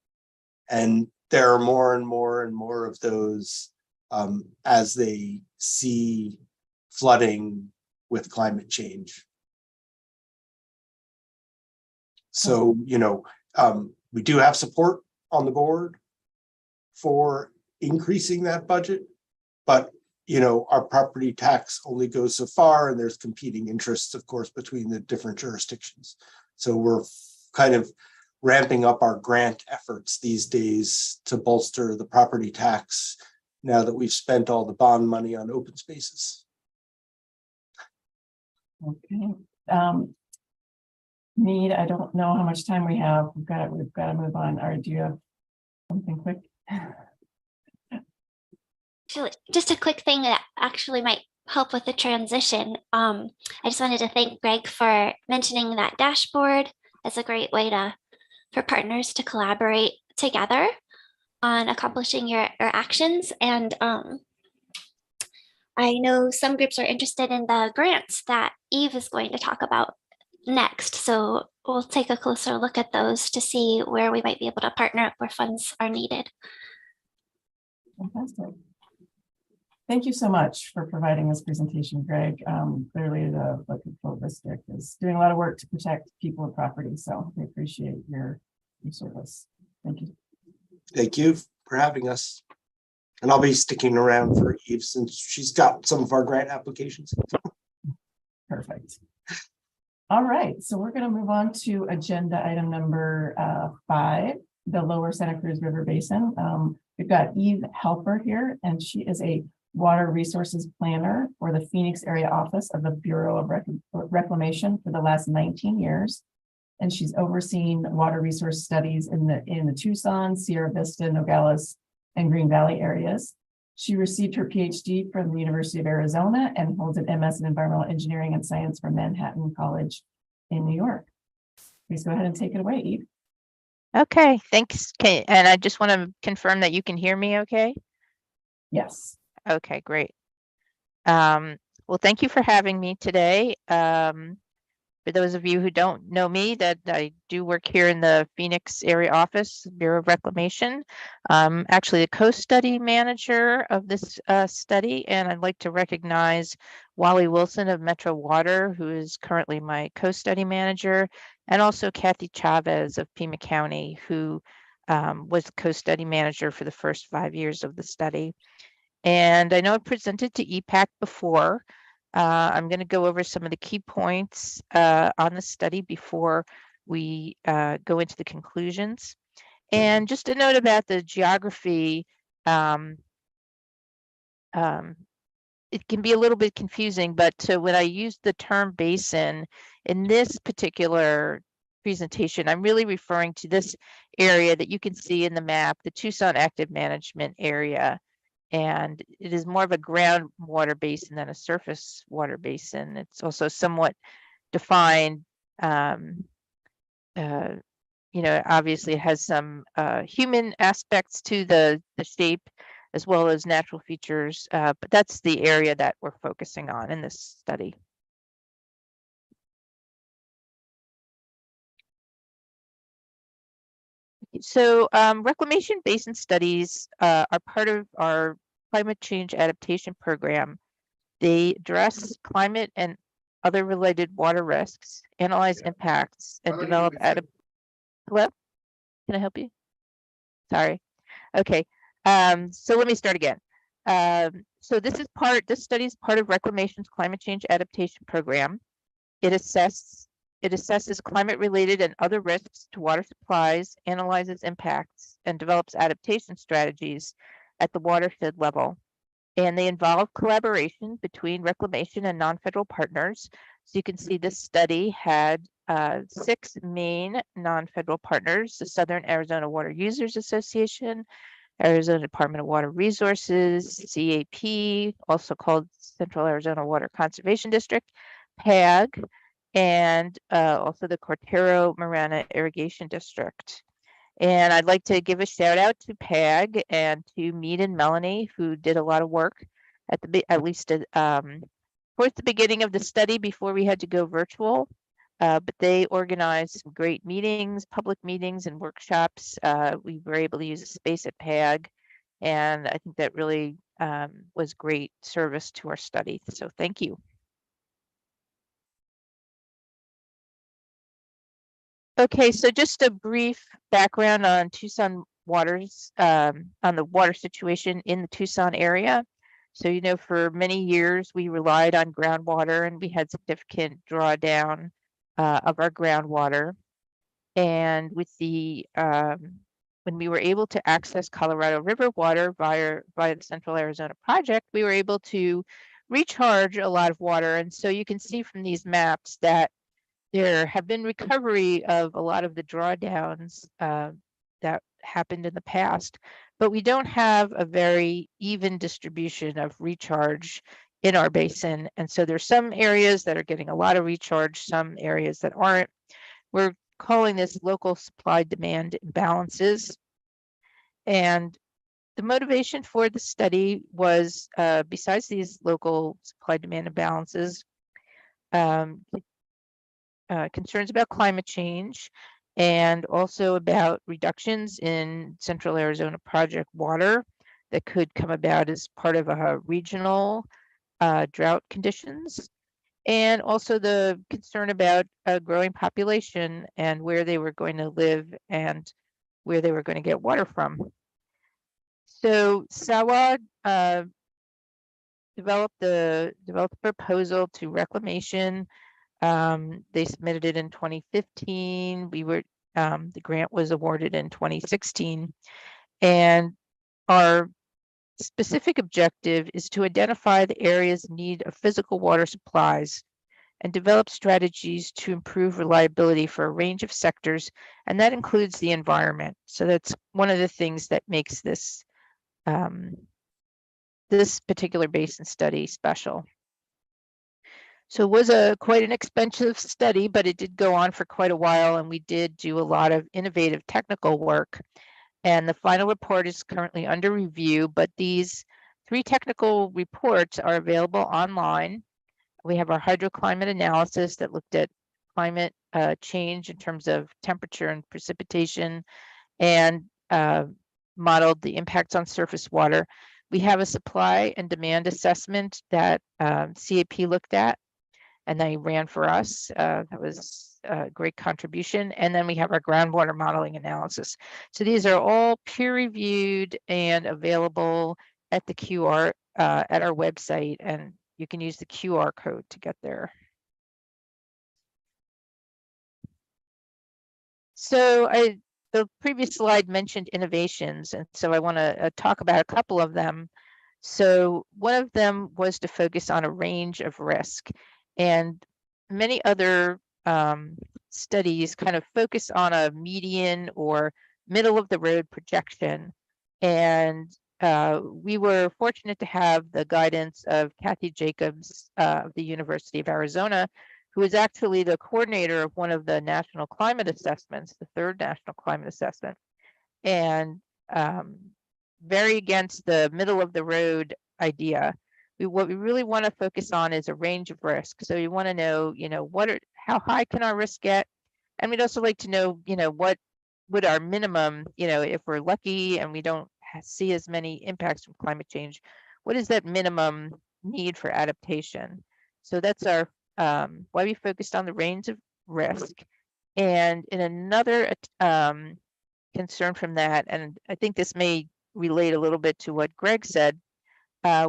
And there are more and more and more of those as they see flooding with climate change. So, we do have support on the board for increasing that budget, but our property tax only goes so far, and there's competing interests, of course, between the different jurisdictions. So we're kind of ramping up our grant efforts these days to bolster the property tax now that we've spent all the bond money on open spaces. Okay. Mead, I don't know how much time we have. We've got to move on. Or do you have something quick? Just a quick thing that actually might help with the transition. I just wanted to thank Greg for mentioning that dashboard as a great way for partners to collaborate together on accomplishing your actions. And I know some groups are interested in the grants that Eve is going to talk about next. So we'll take a closer look at those to see where we might be able to partner up where funds are needed. Fantastic. Thank you so much for providing this presentation, Greg. Clearly the Flow District is doing a lot of work to protect people and property. So we appreciate your service. Thank you. Thank you for having us. And I'll be sticking around for Eve since she's got some of our grant applications. Perfect. All right, so we're going to move on to agenda item number 5, the Lower Santa Cruz River Basin. We've got Eve Helper here, and she is a water resources planner for the Phoenix area office of the Bureau of Reclamation for the last 19 years. And she's overseen water resource studies in the Tucson, Sierra Vista, Nogales, and Green Valley areas. She received her PhD from the University of Arizona and holds an MS in Environmental Engineering and Science from Manhattan College in New York. Please go ahead and take it away, Eve. Okay, thanks. Okay, and I just want to confirm that you can hear me okay? Yes. Okay, great. Well, thank you for having me today. For those of you who don't know me, that I do work here in the Phoenix area office, Bureau of Reclamation. Actually the co-study manager of this study, and I'd like to recognize Wally Wilson of Metro Water, who is currently my co-study manager, and also Kathy Chavez of Pima County, who was the co-study manager for the first 5 years of the study. And I know I presented to EPAC before. I'm going to go over some of the key points on the study before we go into the conclusions. And just a note about the geography, it can be a little bit confusing, but when I use the term basin in this particular presentation, I'm really referring to this area that you can see in the map, the Tucson Active Management Area. And it is more of a groundwater basin than a surface water basin. It's also somewhat defined. Obviously it has some human aspects to the shape as well as natural features, but that's the area that we're focusing on in this study. So reclamation basin studies are part of our climate change adaptation program. They address climate and other related water risks, analyze impacts, and develop Hello? Can I help you? Sorry. Okay. So let me start again. So this study is part of Reclamation's climate change adaptation program. It assesses climate-related and other risks to water supplies, analyzes impacts, and develops adaptation strategies at the watershed level. And they involve collaboration between reclamation and non-federal partners. So you can see this study had 6 main non-federal partners: the Southern Arizona Water Users Association, Arizona Department of Water Resources, CAP, also called Central Arizona Water Conservation District, PAG, and also the Cortero Marana Irrigation District. And I'd like to give a shout out to PAG and to Mead and Melanie, who did a lot of work towards the beginning of the study before we had to go virtual. But they organized some great meetings, public meetings and workshops. We were able to use a space at PAG, and I think that really was great service to our study. So thank you. Okay, so just a brief background on Tucson waters, on the water situation in the Tucson area. So, for many years we relied on groundwater, and we had significant drawdown of our groundwater. And with when we were able to access Colorado River water via the Central Arizona Project, we were able to recharge a lot of water. And so you can see from these maps that there have been recovery of a lot of the drawdowns that happened in the past, but we don't have a very even distribution of recharge in our basin. And so there's some areas that are getting a lot of recharge, some areas that aren't. We're calling this local supply demand imbalances. And the motivation for the study was, besides these local supply demand imbalances, concerns about climate change, and also about reductions in Central Arizona Project water that could come about as part of a regional drought conditions, and also the concern about a growing population and where they were going to live and where they were going to get water from. So SAWA developed the proposal to Reclamation. They submitted it in 2015. The grant was awarded in 2016. And our specific objective is to identify the areas in need of physical water supplies and develop strategies to improve reliability for a range of sectors, and that includes the environment. So that's one of the things that makes this this particular basin study special. So it was quite an expensive study, but it did go on for quite a while, and we did do a lot of innovative technical work. And the final report is currently under review, but these 3 technical reports are available online. We have our hydroclimate analysis that looked at climate change in terms of temperature and precipitation, and modeled the impacts on surface water. We have a supply and demand assessment that CAP looked at, and they ran for us. That was a great contribution. And then we have our groundwater modeling analysis. So these are all peer-reviewed and available at the QR at our website, and you can use the QR code to get there. So the previous slide mentioned innovations, and so I want to talk about a couple of them. So one of them was to focus on a range of risk, and many other studies kind of focus on a median or middle of the road projection. And we were fortunate to have the guidance of Kathy Jacobs of the University of Arizona, who is actually the coordinator of one of the national climate assessments, the 3rd national climate assessment, and very against the middle of the road idea. What we really want to focus on is a range of risks. So we want to know, how high can our risk get? And we'd also like to know, what would our minimum, if we're lucky and we don't see as many impacts from climate change, what is that minimum need for adaptation? So that's our why we focused on the range of risk. And in another concern from that, and I think this may relate a little bit to what Greg said,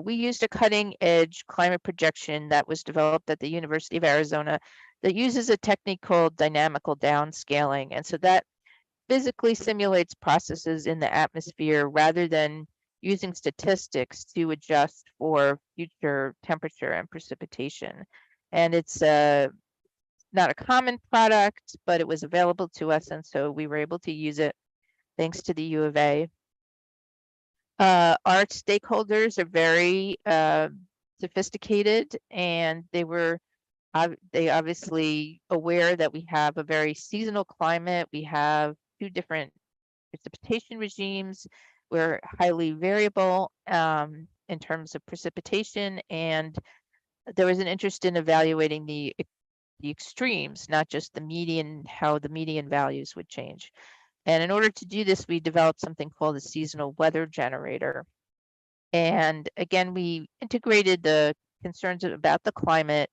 we used a cutting edge climate projection that was developed at the University of Arizona that uses a technique called dynamical downscaling. And so that physically simulates processes in the atmosphere rather than using statistics to adjust for future temperature and precipitation. And it's not a common product, but it was available to us, and so we were able to use it thanks to the U of A. Our stakeholders are very sophisticated, and they obviously aware that we have a very seasonal climate. We have 2 different precipitation regimes. We're highly variable in terms of precipitation, and there was an interest in evaluating the extremes, not just the median, how the median values would change. And in order to do this, we developed something called a seasonal weather generator. And again, we integrated the concerns about the climate.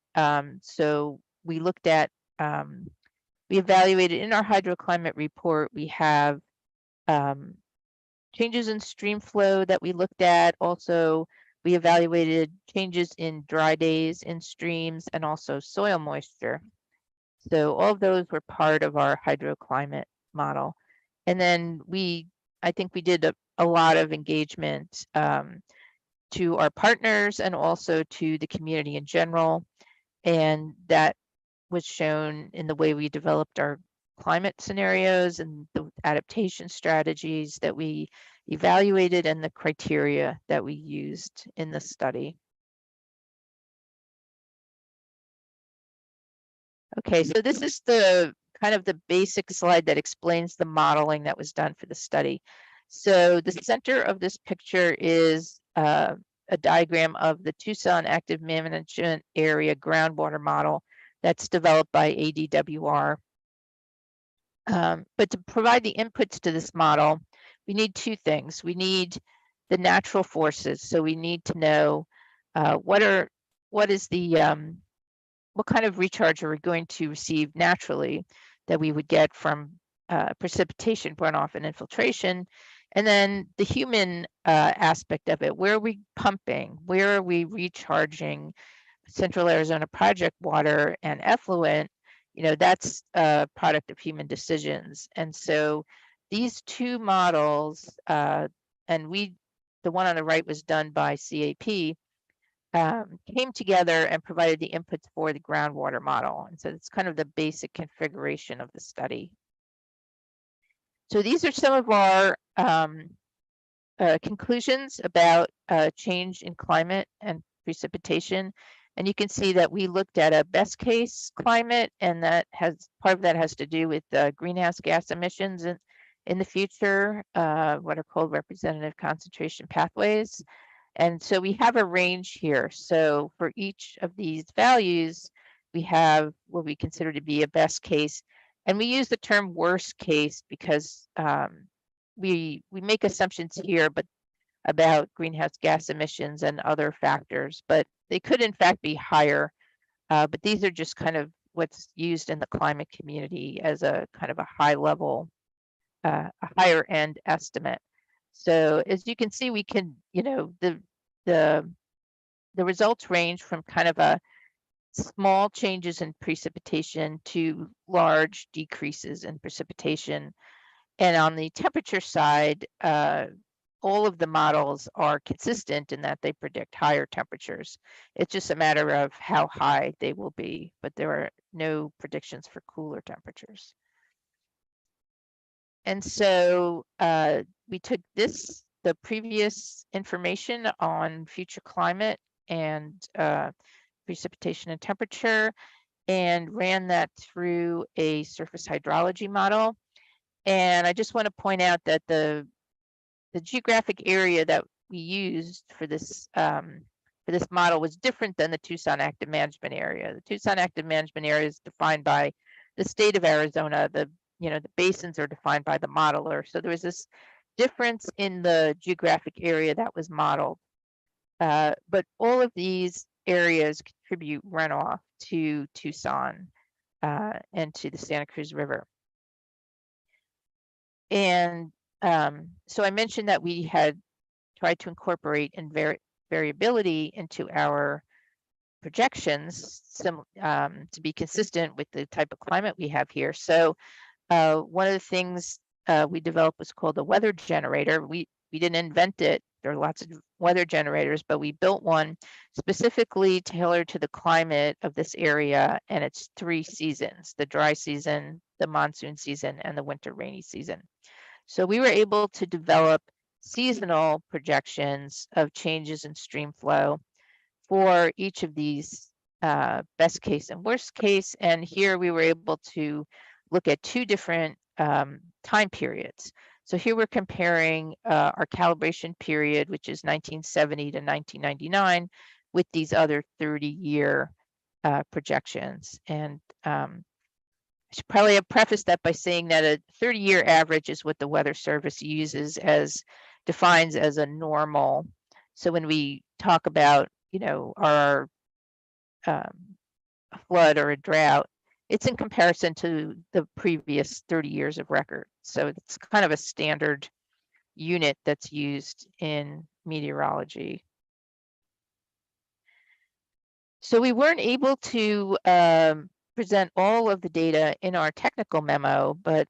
So we looked at, we evaluated in our hydroclimate report, we have changes in stream flow that we looked at. Also, we evaluated changes in dry days in streams and also soil moisture. So all of those were part of our hydroclimate model. And then I think we did a lot of engagement to our partners and also to the community in general. And that was shown in the way we developed our climate scenarios and the adaptation strategies that we evaluated and the criteria that we used in the study. Okay, so this is the kind of the basic slide that explains the modeling that was done for the study. So the center of this picture is a diagram of the Tucson Active Management Area groundwater model that's developed by ADWR. But to provide the inputs to this model, we need 2 things. We need the natural forces. So we need to know what kind of recharge are we going to receive naturally that we would get from precipitation, runoff, and infiltration. And then the human aspect of it, where are we pumping? Where are we recharging Central Arizona Project water and effluent? That's a product of human decisions. And so these 2 models, and the one on the right was done by CAP, came together and provided the inputs for the groundwater model. And so it's kind of the basic configuration of the study. So these are some of our conclusions about change in climate and precipitation. And you can see that we looked at a best case climate, and that has part of that has to do with greenhouse gas emissions in the future, what are called representative concentration pathways. And so we have a range here. So for each of these values, we have what we consider to be a best case. And we use the term worst case because we make assumptions here, but about greenhouse gas emissions and other factors, but they could in fact be higher. But these are just kind of what's used in the climate community as a kind of a high level, a higher end estimate. So as you can see, we can, you know, the results range from kind of a small changes in precipitation to large decreases in precipitation. And on the temperature side, all of the models are consistent in that they predict higher temperatures. It's just a matter of how high they will be, but there are no predictions for cooler temperatures. And so we took the previous information on future climate and precipitation and temperature, and ran that through a surface hydrology model. And I just want to point out that the geographic area that we used for this model was different than the Tucson Active Management Area. The Tucson Active Management Area is defined by the state of Arizona. The basins are defined by the modeler. So there was this difference in the geographic area that was modeled. But all of these areas contribute runoff to Tucson and to the Santa Cruz River. And so I mentioned that we had tried to incorporate variability into our projections to be consistent with the type of climate we have here. So one of the things we developed was called a weather generator. We didn't invent it. There are lots of weather generators, but we built one specifically tailored to the climate of this area and its 3 seasons: the dry season, the monsoon season, and the winter rainy season. So we were able to develop seasonal projections of changes in stream flow for each of these best case and worst case. And here we were able to look at 2 different time periods. So here we're comparing our calibration period, which is 1970 to 1999, with these other 30-year projections. And I should probably have prefaced that by saying that a 30-year average is what the Weather Service uses defines as a normal. So when we talk about, our flood or a drought, it's in comparison to the previous 30 years of record. So it's kind of a standard unit that's used in meteorology. So we weren't able to present all of the data in our technical memo, but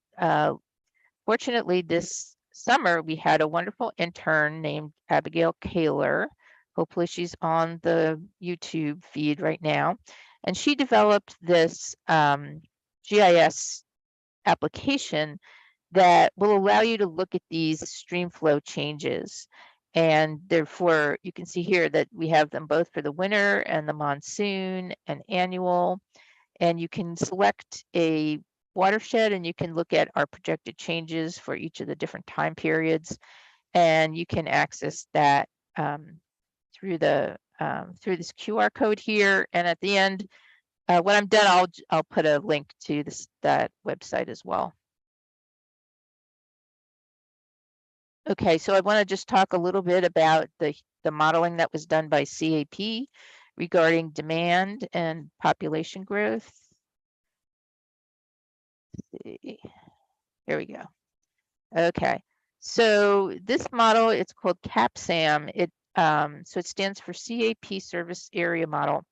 fortunately this summer we had a wonderful intern named Abigail Kaler. Hopefully she's on the YouTube feed right now. And she developed this GIS application that will allow you to look at these stream flow changes. And therefore, you can see here that we have them both for the winter and the monsoon and annual. And you can select a watershed and you can look at our projected changes for each of the different time periods. And you can access that through this QR code here. And at the end, when I'm done, I'll put a link to that website as well. Okay, so I want to just talk a little bit about the modeling that was done by CAP regarding demand and population growth. Here we go. Okay, so this model, it's called CAPSAM. So it stands for CAP Service Area Model,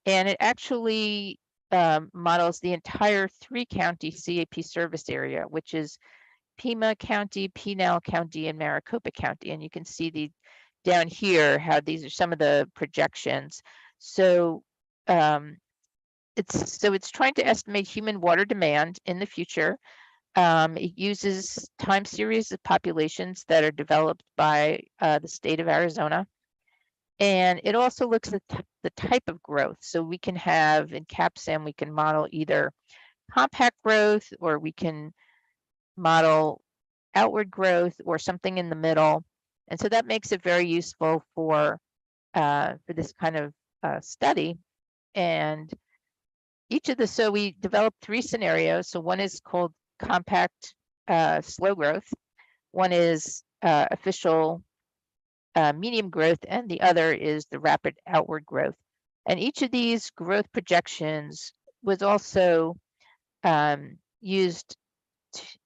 and it actually models the entire 3-county CAP service area, which is Pima County, Pinal County, and Maricopa County. And you can see down here how these are some of the projections. So it's trying to estimate human water demand in the future It uses time series of populations that are developed by the state of Arizona. And it also looks at the type of growth. So we can have in CAPSAM, we can model either compact growth, or we can model outward growth, or something in the middle. And so that makes it very useful for this kind of study. And so we developed 3 scenarios. So one is called compact slow growth. One is official medium growth, and the other is the rapid outward growth. And each of these growth projections was also used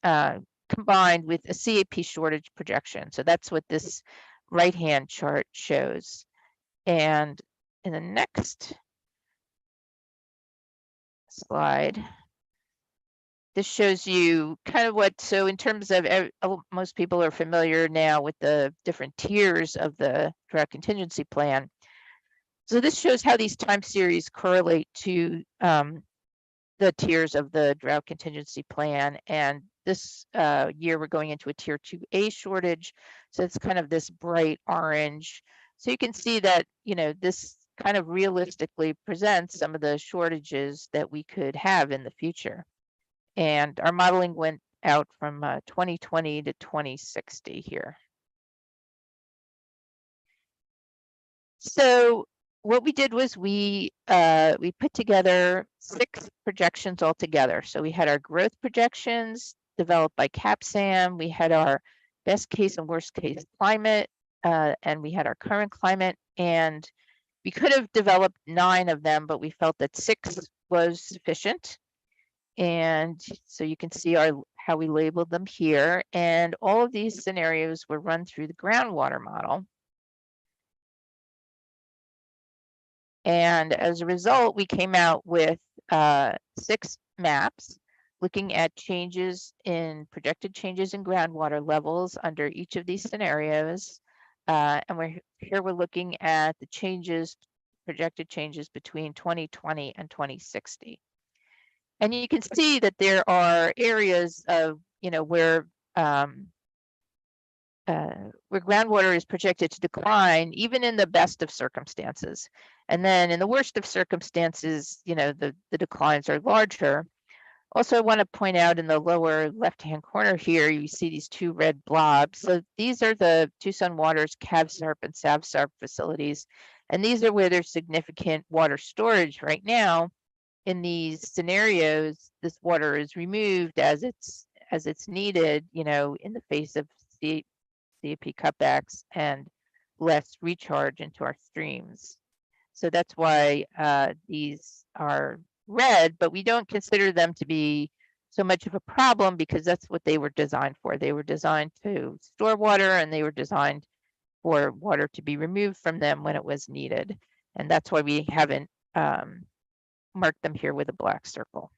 combined with a CAP shortage projection. So that's what this right-hand chart shows. And in the next slide, this shows you kind of what, so in terms of, most people are familiar now with the different tiers of the drought contingency plan. So this shows how these time series correlate to the tiers of the drought contingency plan. And this year we're going into a tier 2A shortage. So it's kind of this bright orange. So you can see that, this kind of realistically presents some of the shortages that we could have in the future. And our modeling went out from 2020 to 2060 here. So what we did was we put together 6 projections altogether. So we had our growth projections developed by CAPSAM. We had our best case and worst case climate, and we had our current climate. And we could have developed 9 of them, but we felt that 6 was sufficient. And so you can see how we labeled them here. And all of these scenarios were run through the groundwater model. And as a result, we came out with 6 maps looking at projected changes in groundwater levels under each of these scenarios. And we're looking at the projected changes between 2020 and 2060. And you can see that there are areas of, where groundwater is projected to decline, even in the best of circumstances. And then in the worst of circumstances, the declines are larger. Also, I want to point out in the lower left-hand corner here, you see these 2 red blobs. So these are the Tucson Water's CAVSARP and SAVSARP facilities. And these are where there's significant water storage right now. In these scenarios, this water is removed as it's needed, in the face of CAP cutbacks and less recharge into our streams. So that's why these are red, but we don't consider them to be so much of a problem, because that's what they were designed for. They were designed to store water, and they were designed for water to be removed from them when it was needed. And that's why we haven't marked them here with a black circle.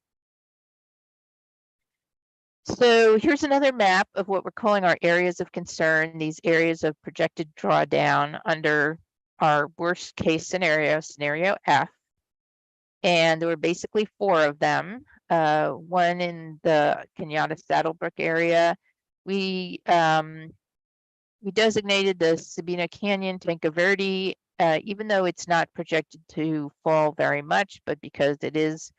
So here's another map of what we're calling our areas of concern, these areas of projected drawdown under our worst case scenario, scenario F. And there were basically 4 of them. One in the Kenyatta Saddlebrook area. We designated the Sabina Canyon, Tanca Verde, even though it's not projected to fall very much, but because it is,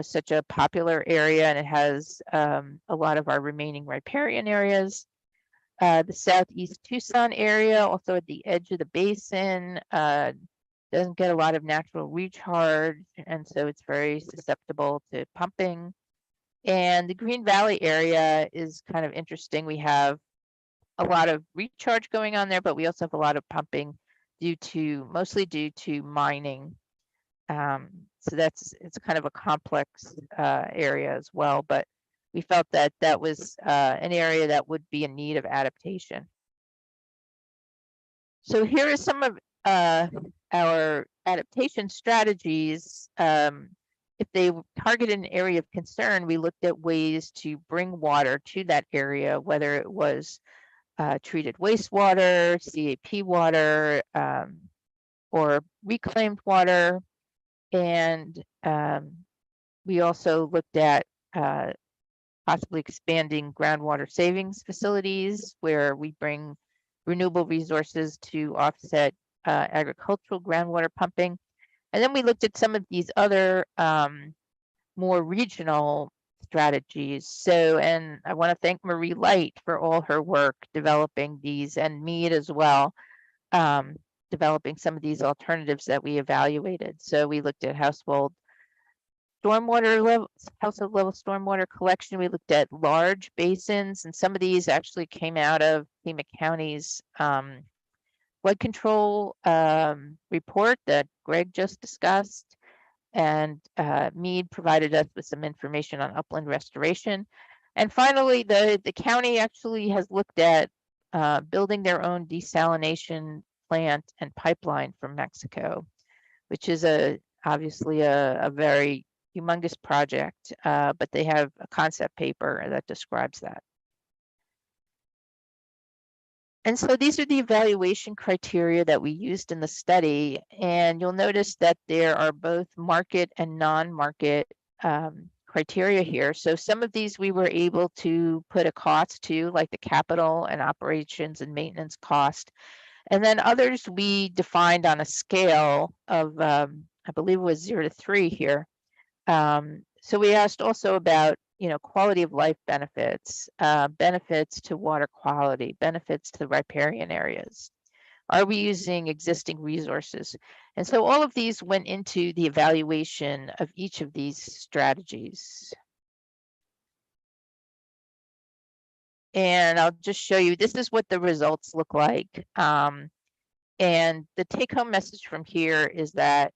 such a popular area, and it has a lot of our remaining riparian areas. The southeast Tucson area, also at the edge of the basin, doesn't get a lot of natural recharge, and so it's very susceptible to pumping. And the Green Valley area is kind of interesting. We have a lot of recharge going on there, but we also have a lot of pumping mostly due to mining. So it's kind of a complex area as well, but we felt that that was an area that would be in need of adaptation. So here are some of our adaptation strategies. If they target an area of concern, we looked at ways to bring water to that area, whether it was treated wastewater, CAP water, or reclaimed water. And we also looked at possibly expanding groundwater savings facilities where we bring renewable resources to offset agricultural groundwater pumping. And then we looked at some of these other more regional strategies. So, and I want to thank Marie Light for all her work developing these, and Mead as well, developing some of these alternatives that we evaluated. So we looked at household level stormwater collection. We looked at large basins, and some of these actually came out of Pima County's flood control report that Greg just discussed. And Mead provided us with some information on upland restoration. And finally, the county actually has looked at building their own desalination plant and pipeline from Mexico, which is obviously a very humongous project, but they have a concept paper that describes that. And so these are the evaluation criteria that we used in the study. And you'll notice that there are both market and non-market criteria here. So some of these we were able to put a cost to, like the capital and operations and maintenance cost. And then others we defined on a scale of, I believe it was 0 to 3 here. So we asked also about, quality of life benefits, benefits to water quality, benefits to riparian areas. Are we using existing resources? And so all of these went into the evaluation of each of these strategies. And I'll just show you, this is what the results look like. And the take-home message from here is that,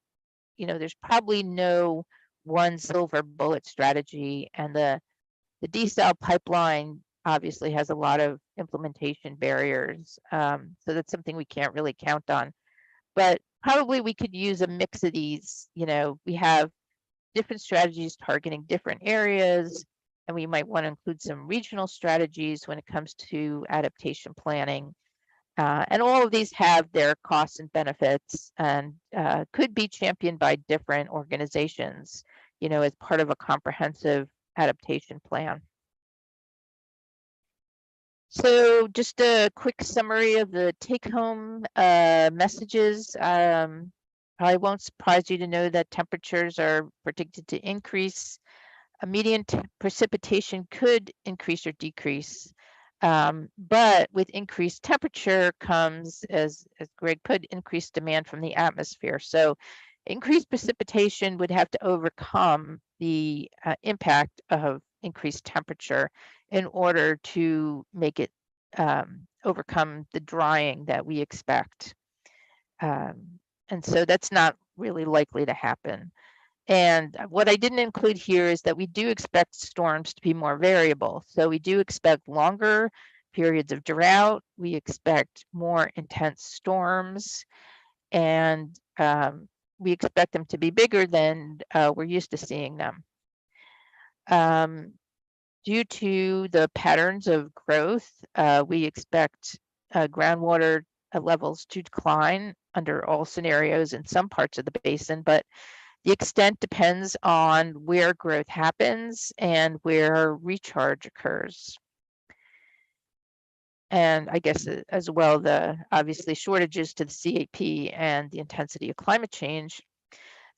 there's probably no one silver bullet strategy, and the desal pipeline obviously has a lot of implementation barriers. So that's something we can't really count on, but probably we could use a mix of these. We have different strategies targeting different areas, and we might want to include some regional strategies when it comes to adaptation planning. And all of these have their costs and benefits, and could be championed by different organizations, as part of a comprehensive adaptation plan. So just a quick summary of the take-home messages. Probably won't surprise you to know that temperatures are predicted to increase. A median precipitation could increase or decrease. But with increased temperature comes, as Greg put, increased demand from the atmosphere. So increased precipitation would have to overcome the impact of increased temperature in order to make it overcome the drying that we expect. And so that's not really likely to happen. And what I didn't include here is that we do expect storms to be more variable. So we do expect longer periods of drought. We expect more intense storms, and we expect them to be bigger than we're used to seeing them. Due to the patterns of growth, we expect groundwater levels to decline under all scenarios in some parts of the basin, but the extent depends on where growth happens and where recharge occurs. And I guess as well, obviously shortages to the CAP and the intensity of climate change.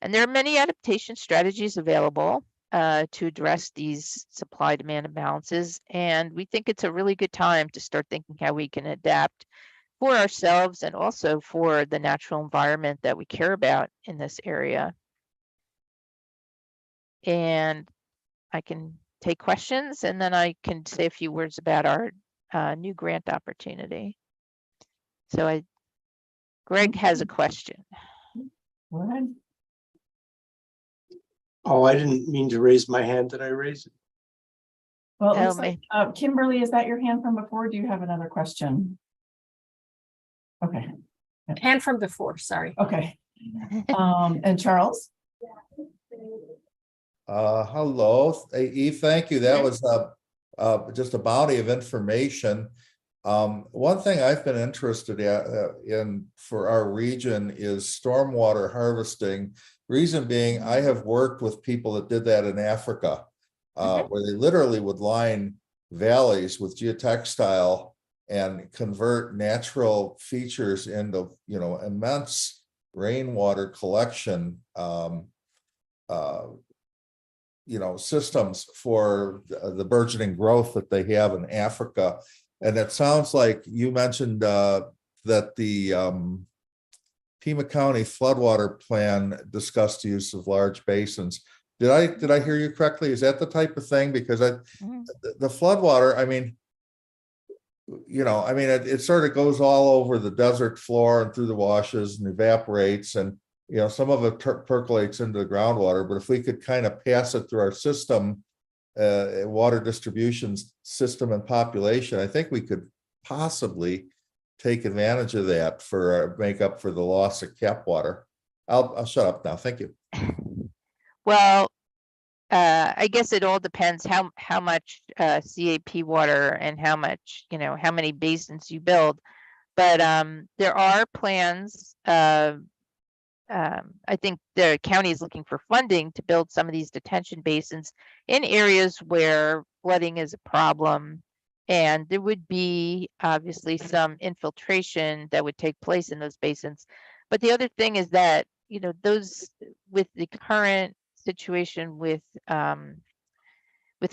And there are many adaptation strategies available to address these supply-demand imbalances. And we think it's a really good time to start thinking how we can adapt for ourselves and also for the natural environment that we care about in this area. And I can take questions, and then I can say a few words about our new grant opportunity. So Greg has a question. Go ahead. Oh, I didn't mean to raise my hand. Did I raise it? Well, it looks like, Kimberly, is that your hand from before? Do you have another question? Okay. Hand from before, sorry. Okay. And Charles? Hello, Eve, thank you. That was just a bounty of information. One thing I've been interested in for our region is stormwater harvesting. Reason being, I have worked with people that did that in Africa. where they literally would line valleys with geotextile and convert natural features into, immense rainwater collection, systems for the burgeoning growth that they have in Africa. And it sounds like you mentioned that the Pima County floodwater plan discussed the use of large basins. Did I hear you correctly? Is that the type of thing? Because the floodwater, it sort of goes all over the desert floor and through the washes and evaporates, and some of it percolates into the groundwater. But if we could kind of pass it through our system, water distribution system and population, I think we could possibly take advantage of that for make up for the loss of cap water. I'll shut up now. Thank you. Well, I guess it all depends how much CAP water and how much, how many basins you build. But there are plans. I think the county is looking for funding to build some of these detention basins in areas where flooding is a problem. And there would be obviously some infiltration that would take place in those basins. But the other thing is that, those, with the current situation with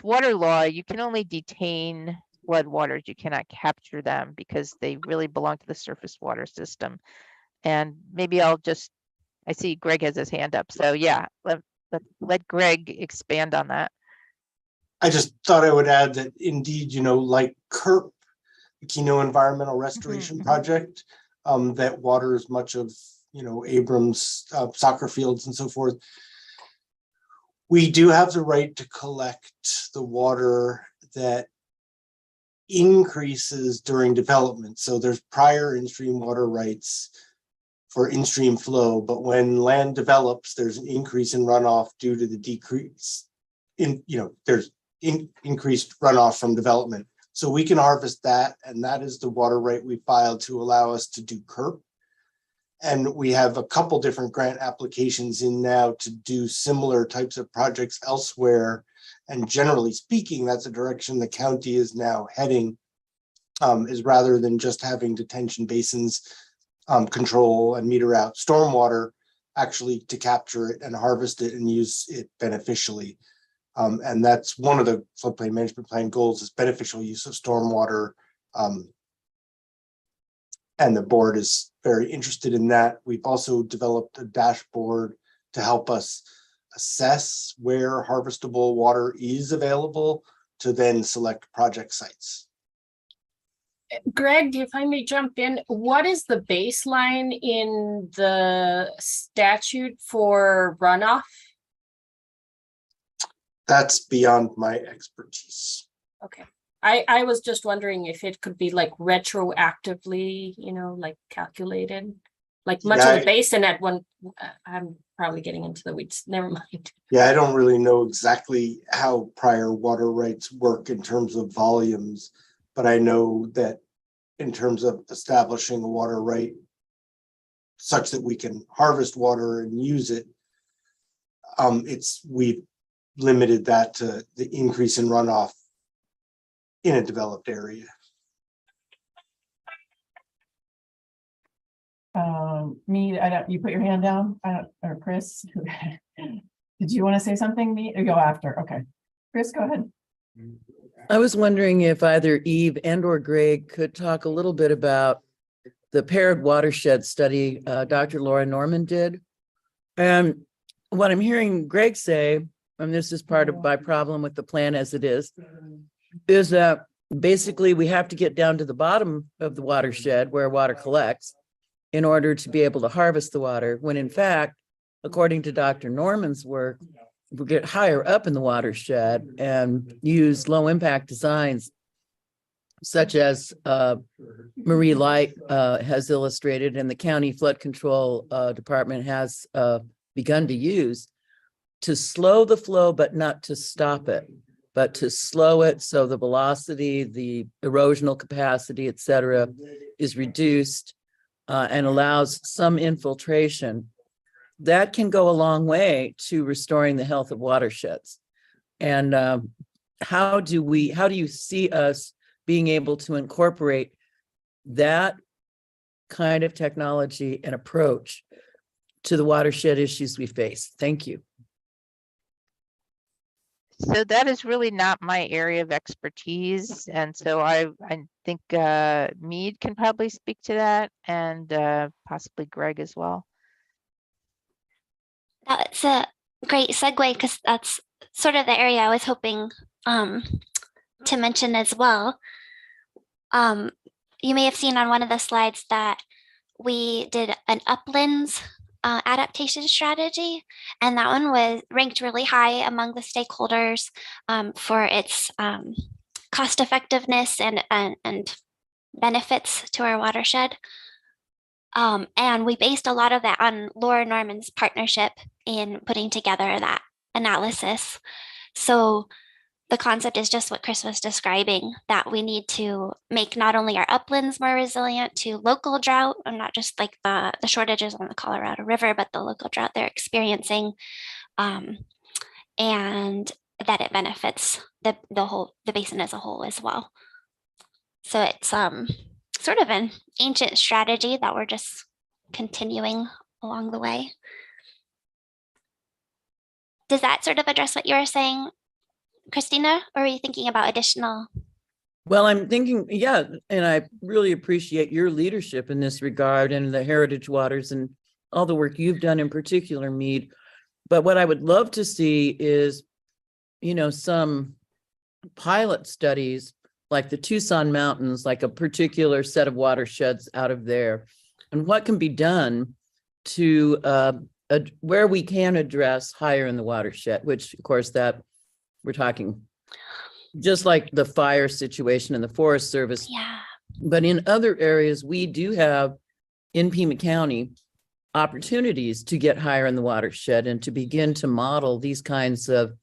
water law, you can only detain flood waters. You cannot capture them because they really belong to the surface water system. And maybe I see Greg has his hand up. So yeah, let Greg expand on that. I just thought I would add that indeed, like KERP, the Keno Environmental Restoration Project, that waters much of, Abrams soccer fields and so forth. We do have the right to collect the water that increases during development. So there's prior in-stream water rights for in-stream flow, but when land develops, there's an increase in runoff due to the decrease there's increased runoff from development. So we can harvest that, and that is the water right we filed to allow us to do KERP. And we have a couple different grant applications in now to do similar types of projects elsewhere. And generally speaking, that's a direction the county is now heading, is rather than just having detention basins control and meter out stormwater, actually to capture it and harvest it and use it beneficially. And that's one of the floodplain management plan goals, is beneficial use of stormwater. And the board is very interested in that. We've also developed a dashboard to help us assess where harvestable water is available to then select project sites. Greg, if I may jump in, what is the baseline in the statute for runoff? That's beyond my expertise. Okay. I was just wondering if it could be like retroactively, like calculated, like much of the basin at one. I'm probably getting into the weeds. Never mind. Yeah, I don't really know exactly how prior water rights work in terms of volumes, but I know that in terms of establishing a water right such that we can harvest water and use it, we've limited that to the increase in runoff in a developed area. You put your hand down, or Chris? Did you want to say something, me, or go after? Okay, Chris, go ahead. I was wondering if either Eve and or Greg could talk a little bit about the paired watershed study Dr. Laura Norman did. And what I'm hearing Greg say, and this is part of my problem with the plan as it is that basically we have to get down to the bottom of the watershed where water collects in order to be able to harvest the water, when in fact, according to Dr. Norman's work, we get higher up in the watershed and use low impact designs such as Marie Light has illustrated and the county flood control department has begun to use, to slow the flow, but not to stop it, but to slow it so the velocity, the erosional capacity, et cetera, is reduced and allows some infiltration. That can go a long way to restoring the health of watersheds. And how do you see us being able to incorporate that kind of technology and approach to the watershed issues we face? Thank you. So that is really not my area of expertise. And so I think Mead can probably speak to that, and possibly Greg as well. That's a great segue because that's sort of the area I was hoping to mention as well. You may have seen on one of the slides that we did an uplands adaptation strategy, and that one was ranked really high among the stakeholders for its cost effectiveness and benefits to our watershed. And we based a lot of that on Laura Norman's partnership in putting together that analysis. So the concept is just what Chris was describing, that we need to make not only our uplands more resilient to local drought, and not just like the shortages on the Colorado River, but the local drought they're experiencing, and that it benefits the basin as a whole as well. So it's sort of an ancient strategy that we're just continuing along the way. Does that sort of address what you were saying, Christina, or are you thinking about additional? Well, I'm thinking, yeah, and I really appreciate your leadership in this regard and the Heritage Waters and all the work you've done in particular, Mead. But what I would love to see is, you know, some pilot studies like the Tucson Mountains, like a particular set of watersheds out of there, and what can be done to where we can address higher in the watershed, which of course that we're talking just like the fire situation in the Forest Service. Yeah. But in other areas, we do have in Pima County opportunities to get higher in the watershed and to begin to model these kinds of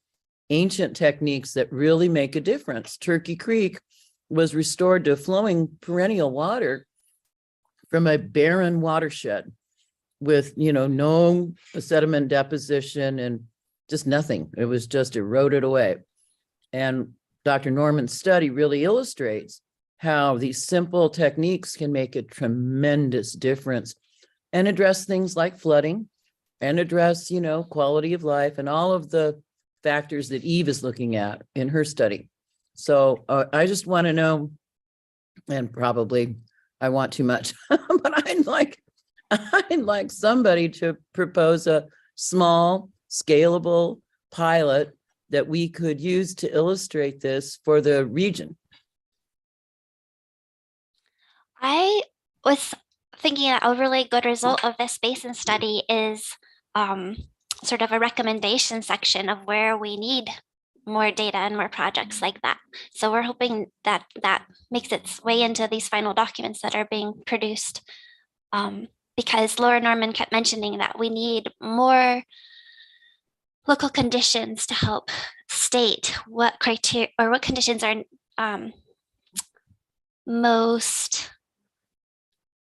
ancient techniques that really make a difference. Turkey Creek was restored to flowing perennial water from a barren watershed with, you know, no sediment deposition and just nothing. It was just eroded away. And Dr. Norman's study really illustrates how these simple techniques can make a tremendous difference and address things like flooding and address, you know, quality of life and all of the factors that Eve is looking at in her study. So I just want to know, and probably I want too much, but I'd like somebody to propose a small, scalable pilot that we could use to illustrate this for the region. I was thinking that a really good result of this basin study is sort of a recommendation section of where we need more data and more projects like that. So we're hoping that that makes its way into these final documents that are being produced, because Laura Norman kept mentioning that we need more local conditions to help state what criteria or what conditions are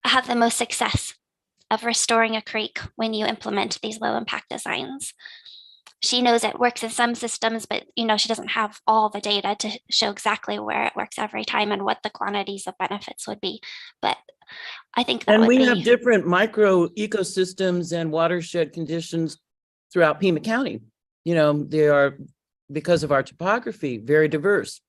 have the most success of restoring a creek when you implement these low impact designs. She knows it works in some systems, but you know, she doesn't have all the data to show exactly where it works every time and what the quantities of benefits would be. But I think that and would we be... have different micro ecosystems and watershed conditions throughout Pima County. You know, they are, because of our topography, very diverse.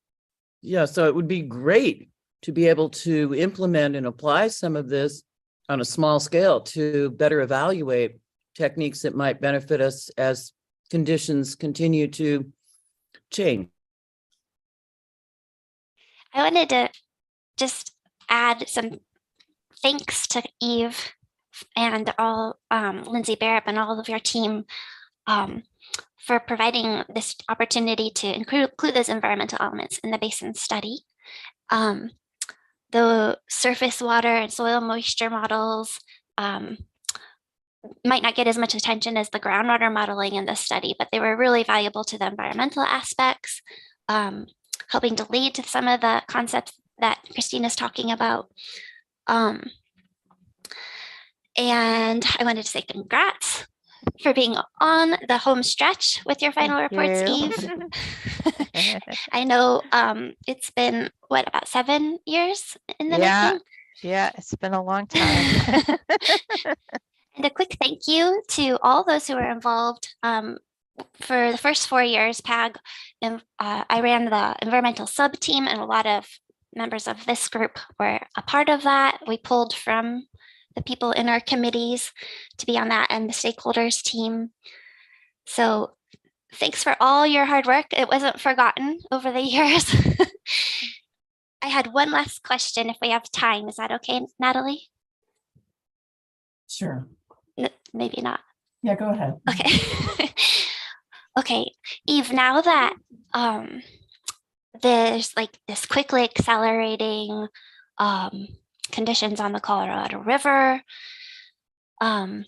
Yeah, so it would be great to be able to implement and apply some of this on a small scale to better evaluate techniques that might benefit us as conditions continue to change. I wanted to just add some thanks to Eve and all Lindsay Barrett and all of your team for providing this opportunity to include those environmental elements in the basin study. The surface water and soil moisture models might not get as much attention as the groundwater modeling in this study, but they were really valuable to the environmental aspects, helping to lead to some of the concepts that Christina's talking about. And I wanted to say congrats for being on the home stretch with your final reports, Eve. I know it's been what, about 7 years in the Yeah. making. Yeah, it's been a long time. And a quick thank you to all those who were involved. For the first 4 years, PAG, I ran the environmental sub team, and a lot of members of this group were a part of that. We pulled from the people in our committees to be on that and the stakeholders team. So thanks for all your hard work. It wasn't forgotten over the years. I had one last question if we have time. Is that okay, Natalie? Sure. Maybe not. Yeah, go ahead. Okay. Okay, Eve, now that there's like this quickly accelerating conditions on the Colorado River, and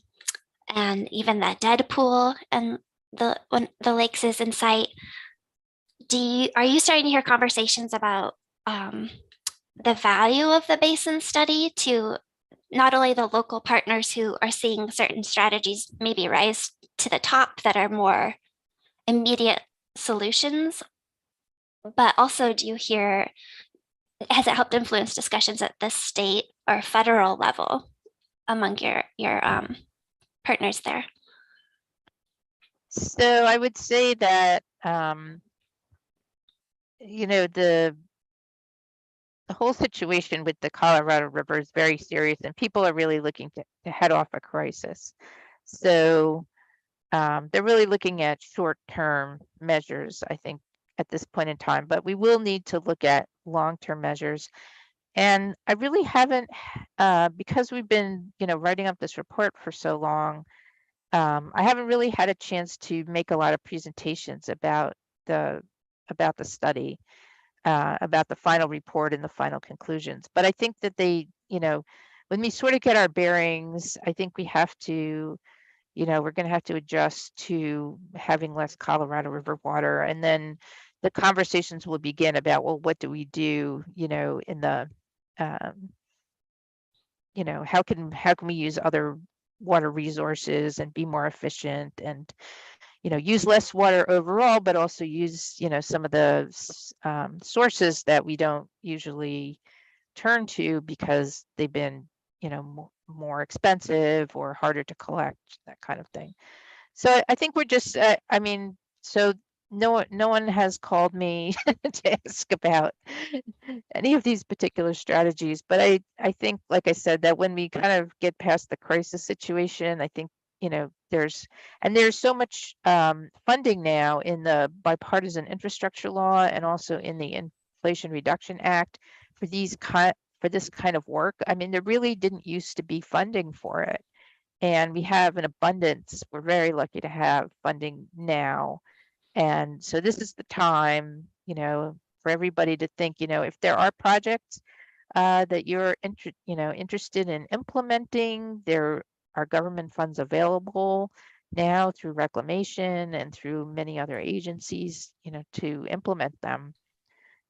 even that dead pool and when the lakes is in sight, are you starting to hear conversations about the value of the basin study to not only the local partners who are seeing certain strategies maybe rise to the top that are more immediate solutions, but also do you hear, has it helped influence discussions at the state or federal level among your partners there? So I would say that, you know, the whole situation with the Colorado River is very serious, and people are really looking to head off a crisis. So they're really looking at short-term measures, I think, at this point in time, but we will need to look at long-term measures. And I really haven't, because we've been, you know, writing up this report for so long, I haven't really had a chance to make a lot of presentations about the study, about the final report and the final conclusions. But I think that they, you know, when we sort of get our bearings, I think we have to, you know, we're going to have to adjust to having less Colorado River water, and then the conversations will begin about, well, what do we do, you know, in the, you know, how can we use other water resources and be more efficient, and, you know, use less water overall, but also use, you know, some of the sources that we don't usually turn to because they've been, you know, more expensive or harder to collect, that kind of thing. So I think we're just, I mean, so no one has called me to ask about any of these particular strategies, but I think, like I said, that when we kind of get past the crisis situation, I think, you know, there's so much funding now in the bipartisan infrastructure law and also in the Inflation Reduction Act for this kind of work. I mean, there really didn't used to be funding for it, and we have an abundance. We're very lucky to have funding now. And so this is the time, you know, for everybody to think, you know, if there are projects that you're interested in implementing, there are government funds available now through reclamation and through many other agencies, you know, to implement them.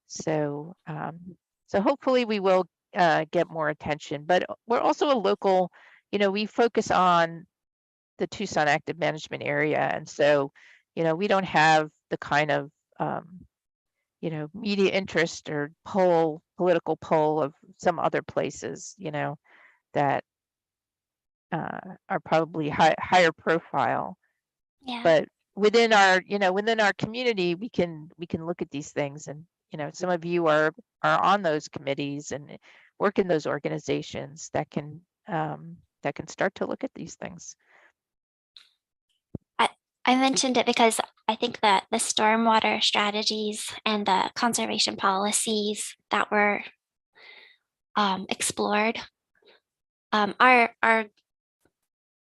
So so hopefully we will get more attention, but we're also a local, you know, we focus on the Tucson active management area, and so, you know, we don't have the kind of you know, media interest or political pull of some other places, you know, that are probably higher profile. Yeah. But within our, you know, within our community, we can look at these things, and, you know, some of you are on those committees and work in those organizations that can start to look at these things. I mentioned it because I think that the stormwater strategies and the conservation policies that were explored are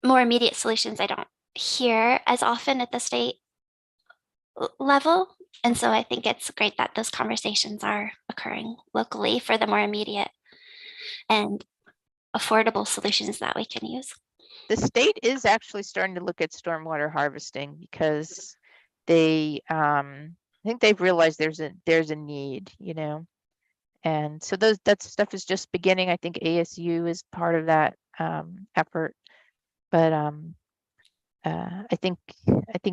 more immediate solutions I don't hear as often at the state level. And so I think it's great that those conversations are occurring locally for the more immediate and affordable solutions that we can use. The state is actually starting to look at stormwater harvesting because they, I think they've realized there's a need, you know, and so that stuff is just beginning. I think ASU is part of that effort, but I think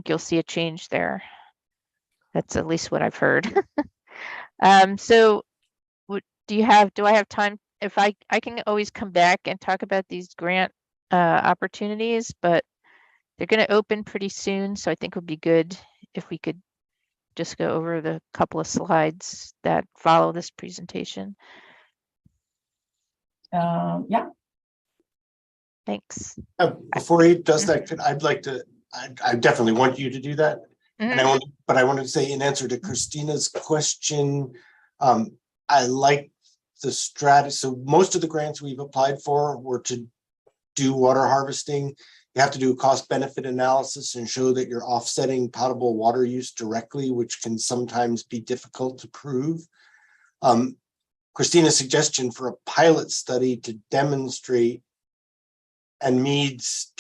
you'll see a change there. That's at least what I've heard. So do I have time? If I can always come back and talk about these grant opportunities, but they're going to open pretty soon. So I think it would be good if we could just go over the couple of slides that follow this presentation. Yeah, Thanks. Before he does that, I'd like to, I definitely want you to do that. And Mhm. I wanted to say in answer to Christina's question, I like the strategy. So most of the grants we've applied for were to do water harvesting. You have to do a cost benefit analysis and show that you're offsetting potable water use directly, which can sometimes be difficult to prove. Christina's suggestion for a pilot study to demonstrate and Mead's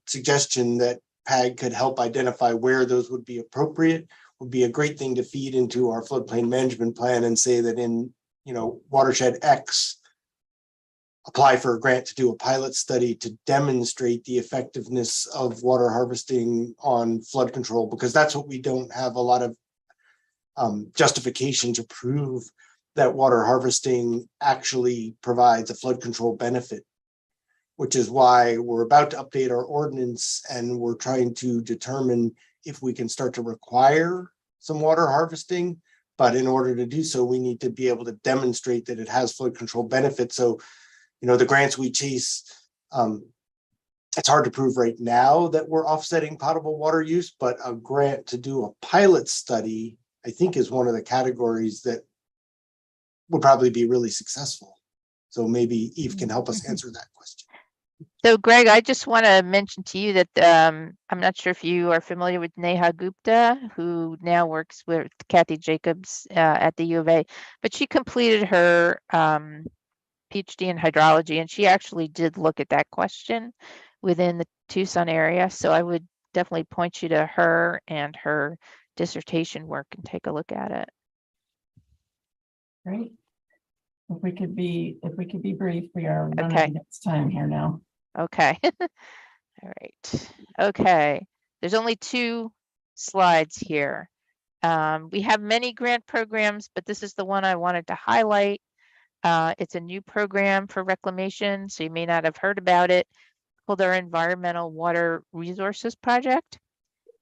suggestion that PAG could help identify where those would be appropriate would be a great thing to feed into our floodplain management plan and say that in, watershed X, apply for a grant to do a pilot study to demonstrate the effectiveness of water harvesting on flood control, because that's what we don't have a lot of justification to prove that water harvesting actually provides a flood control benefit, which is why we're about to update our ordinance and we're trying to determine if we can start to require some water harvesting. But in order to do so, we need to be able to demonstrate that it has flood control benefits. So, the grants we chase, it's hard to prove right now that we're offsetting potable water use, but a grant to do a pilot study, I think, is one of the categories that would probably be really successful. So maybe Eve can help us answer that question. So Greg, I just want to mention to you that I'm not sure if you are familiar with Neha Gupta, who now works with Kathy Jacobs at the U of A, but she completed her PhD in hydrology, and she actually did look at that question within the Tucson area. So I would definitely point you to her and her dissertation work and take a look at it. great. If we could be brief, we are running Okay. against time here now. Okay. All right. Okay. There's only 2 slides here. We have many grant programs, but this is the one I wanted to highlight. It's a new program for reclamation, so you may not have heard about it, called our Environmental Water Resources Project.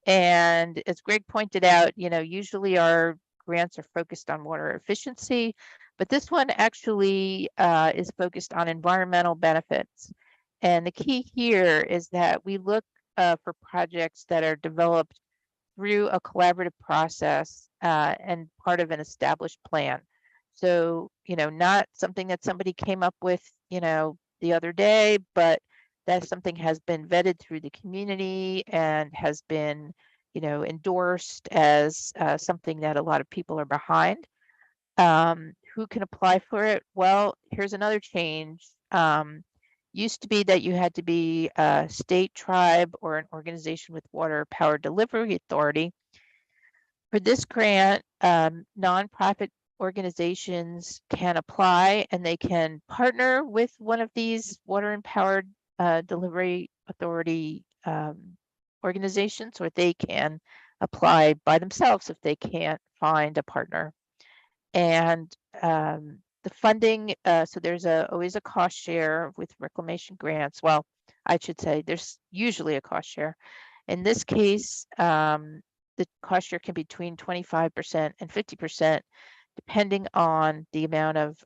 And as Greg pointed out, usually our grants are focused on water efficiency, but this one actually is focused on environmental benefits. And the key here is that we look for projects that are developed through a collaborative process and part of an established plan. So, not something that somebody came up with, the other day, but that something has been vetted through the community and has been, endorsed as something that a lot of people are behind. Who can apply for it? Well, here's another change. Used to be that you had to be a state, tribe, or an organization with water power delivery authority. For this grant, nonprofit organizations can apply and they can partner with one of these water and power delivery authority organizations, or they can apply by themselves if they can't find a partner. And the funding, so there's always a cost share with reclamation grants. Well, I should say there's usually a cost share. In this case, the cost share can be between 25% and 50%, depending on the amount of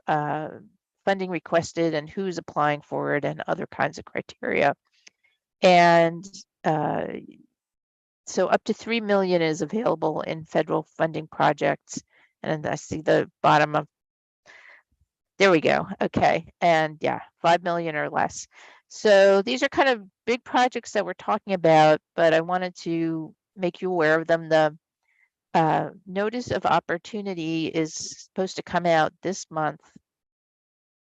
funding requested and who's applying for it and other kinds of criteria. And so up to 3 million is available in federal funding projects. And I see the bottom of, there we go. Okay. And yeah, 5 million or less. So these are kind of big projects that we're talking about, but I wanted to make you aware of them. The notice of opportunity is supposed to come out this month.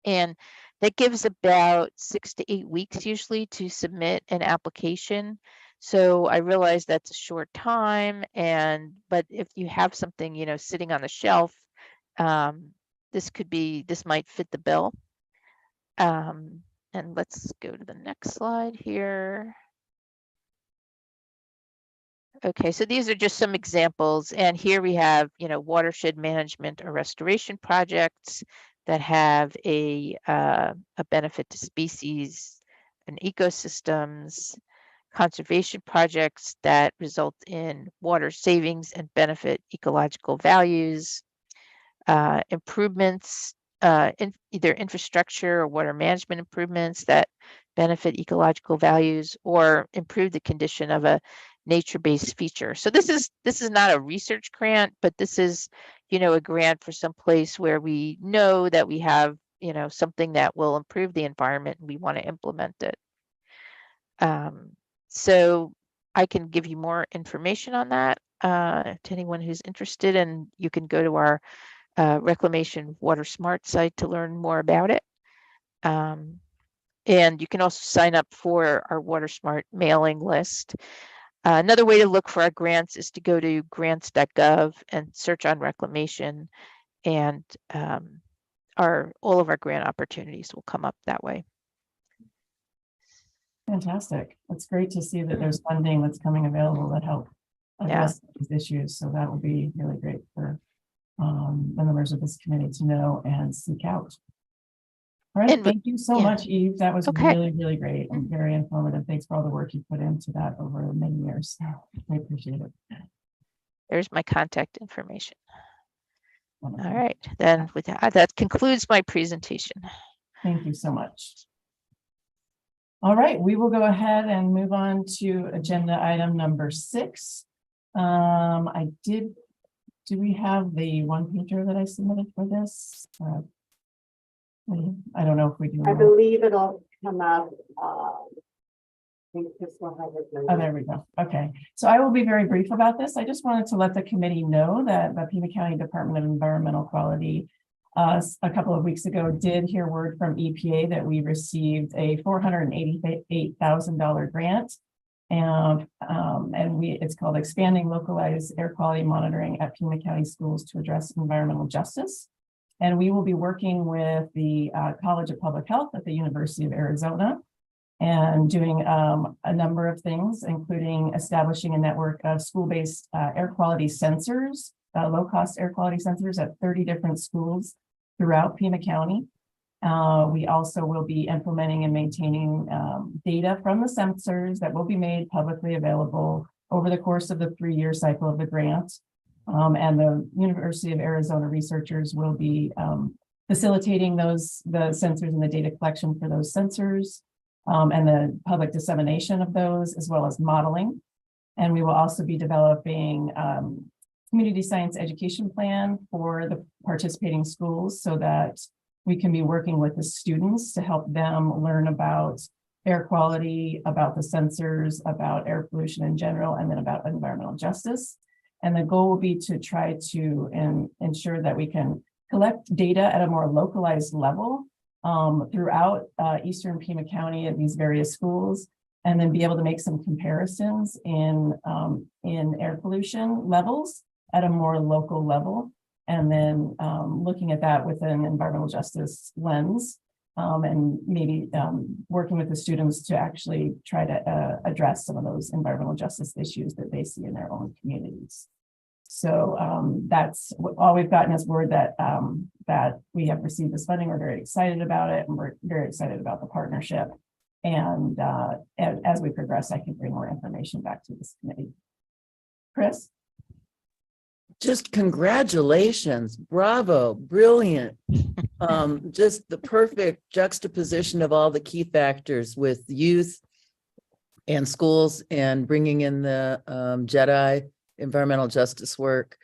And that gives about 6 to 8 weeks usually to submit an application. So I realize that's a short time, but if you have something, sitting on the shelf, this might fit the bill. And let's go to the next slide here. Okay, so these are just some examples, and here we have, watershed management or restoration projects that have a benefit to species and ecosystems, conservation projects that result in water savings and benefit ecological values, improvements in either infrastructure or water management improvements that benefit ecological values or improve the condition of a nature-based feature. So this is not a research grant, but this is, a grant for some place where we know that we have, something that will improve the environment and we want to implement it. So I can give you more information on that to anyone who's interested, and you can go to our Reclamation Water Smart site to learn more about it. And you can also sign up for our Water Smart mailing list. Another way to look for our grants is to go to grants.gov and search on reclamation, and all of our grant opportunities will come up that way. Fantastic. It's great to see that there's funding that's coming available that help address these issues. So that will be really great for the members of this committee to know and seek out. All right, And thank you so yeah. much, Eve. That was Okay. really, really great and very informative. Thanks for all the work you put into that over many years. I appreciate it. There's my contact information. Wonderful. All right, then with that concludes my presentation. Thank you so much. All right, we will go ahead and move on to agenda item number 6. Do we have the one pager that I submitted for this? I don't know if we do. I believe it'll come out. I think this will have it. Oh, there we go. Okay, so I will be very brief about this. I just wanted to let the committee know that the Pima County Department of Environmental Quality a couple of weeks ago did hear word from EPA that we received a $488,000 grant. And it's called Expanding Localized Air Quality Monitoring at Pima County Schools to Address Environmental Justice. And we will be working with the College of Public Health at the University of Arizona and doing a number of things, including establishing a network of school-based air quality sensors, low-cost air quality sensors at 30 different schools throughout Pima County. We also will be implementing and maintaining data from the sensors that will be made publicly available over the course of the 3-year cycle of the grant. And the University of Arizona researchers will be facilitating the sensors and the data collection for those sensors and the public dissemination of those, as well as modeling. And we will also be developing community science education plan for the participating schools so that we can be working with the students to help them learn about air quality, about the sensors, about air pollution in general, and then about environmental justice. And the goal will be to try to ensure that we can collect data at a more localized level throughout Eastern Pima County at these various schools, and then be able to make some comparisons in air pollution levels at a more local level. And then looking at that with an environmental justice lens, and maybe working with the students to actually try to address some of those environmental justice issues that they see in their own communities. So that's all we've gotten is word that that we have received this funding. We're very excited about it, and we're very excited about the partnership. And as we progress, I can bring more information back to this committee. Chris? Just congratulations, bravo, brilliant. Just the perfect juxtaposition of all the key factors with youth and schools and bringing in the JEDI environmental justice work.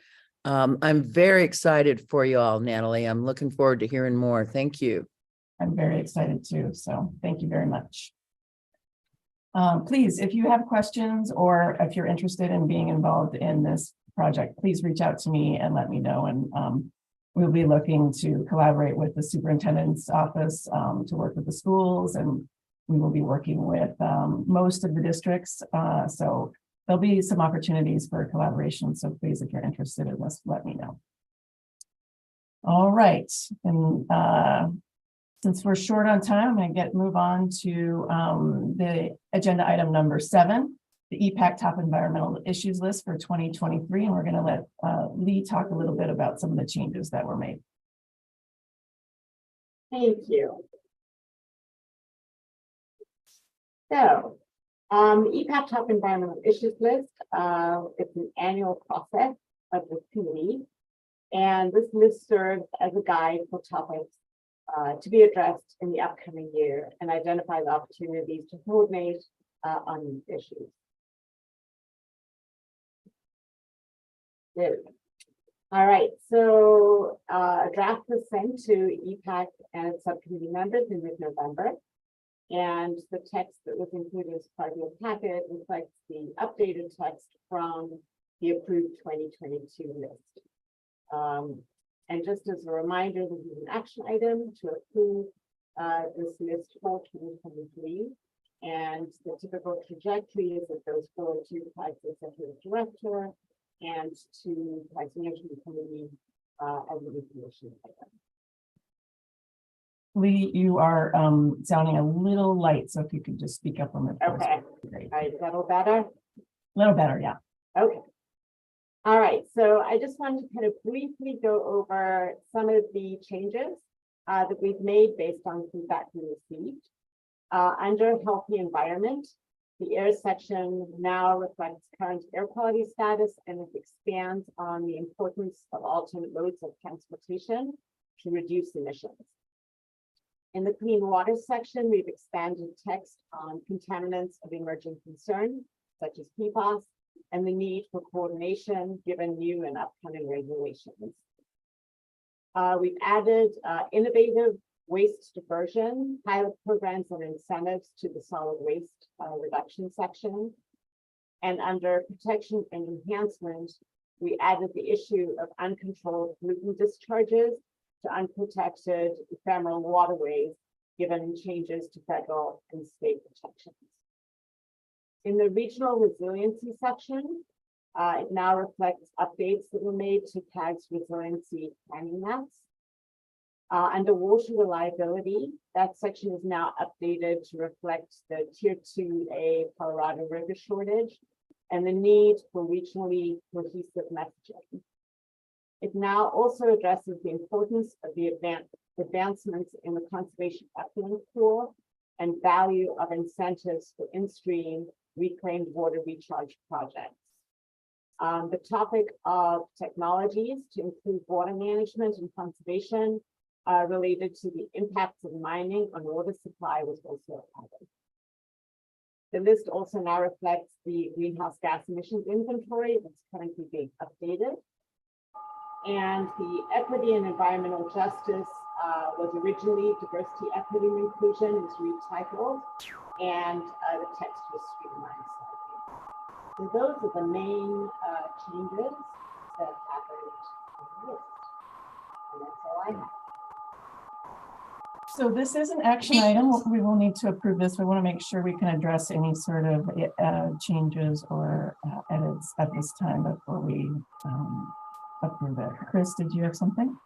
I'm very excited for you all, Natalie. I'm looking forward to hearing more. Thank you. I'm very excited too. So thank you very much. Please, if you have questions or if you're interested in being involved in this project, please reach out to me and let me know. And we'll be looking to collaborate with the superintendent's office to work with the schools, and we will be working with most of the districts. So there'll be some opportunities for collaboration. So please, if you're interested in this, let me know. All right. And since we're short on time, I'm going to move on to the agenda item number 7. the EPAC top environmental issues list for 2023, and we're going to let Lee talk a little bit about some of the changes that were made. Thank you. So, EPAC top environmental issues list, it's an annual process of the committee. And this list serves as a guide for topics to be addressed in the upcoming year and identify the opportunities to coordinate on these issues. There we go. All right, so a draft was sent to EPAC and subcommittee members in mid-November. And the text that was included as part of your packet reflects the updated text from the approved 2022 list. And just as a reminder, this is an action item to approve this list for 2023. And the typical trajectory is that goes forward to the Price Executive Director and to Price Management Committee as a resolution item. Lee, you are sounding a little light, so if you could just speak up on the. Okay. Great. All right, is that all better? A little better, yeah. Okay. All right, so I just wanted to kind of briefly go over some of the changes that we've made based on feedback we received. Under healthy environment, the air section now reflects current air quality status, and it expands on the importance of alternate modes of transportation to reduce emissions. In the clean water section, we've expanded text on contaminants of emerging concern, such as PFAS, and the need for coordination given new and upcoming regulations. We've added innovative waste diversion, pilot programs and incentives to the solid waste reduction section. And under protection and enhancement, we added the issue of uncontrolled pollutant discharges to unprotected ephemeral waterways, given changes to federal and state protections. In the regional resiliency section, it now reflects updates that were made to CAG's resiliency planning maps. Under water reliability, that section is now updated to reflect the Tier 2A Colorado River shortage and the need for regionally cohesive messaging. It now also addresses the importance of the advancements in the conservation effluent pool and value of incentives for in-stream reclaimed water recharge projects. The topic of technologies to improve water management and conservation related to the impacts of mining on water supply was also added. The list also now reflects the greenhouse gas emissions inventory that's currently being updated. And the equity and environmental justice was originally diversity, equity, and inclusion is retitled, and the text was streamlined slightly. So those are the main changes that happened in the list. And that's all I have. So this is an action item. We will need to approve this. We want to make sure we can address any sort of changes or edits at this time before we approve it. Chris, did you have something?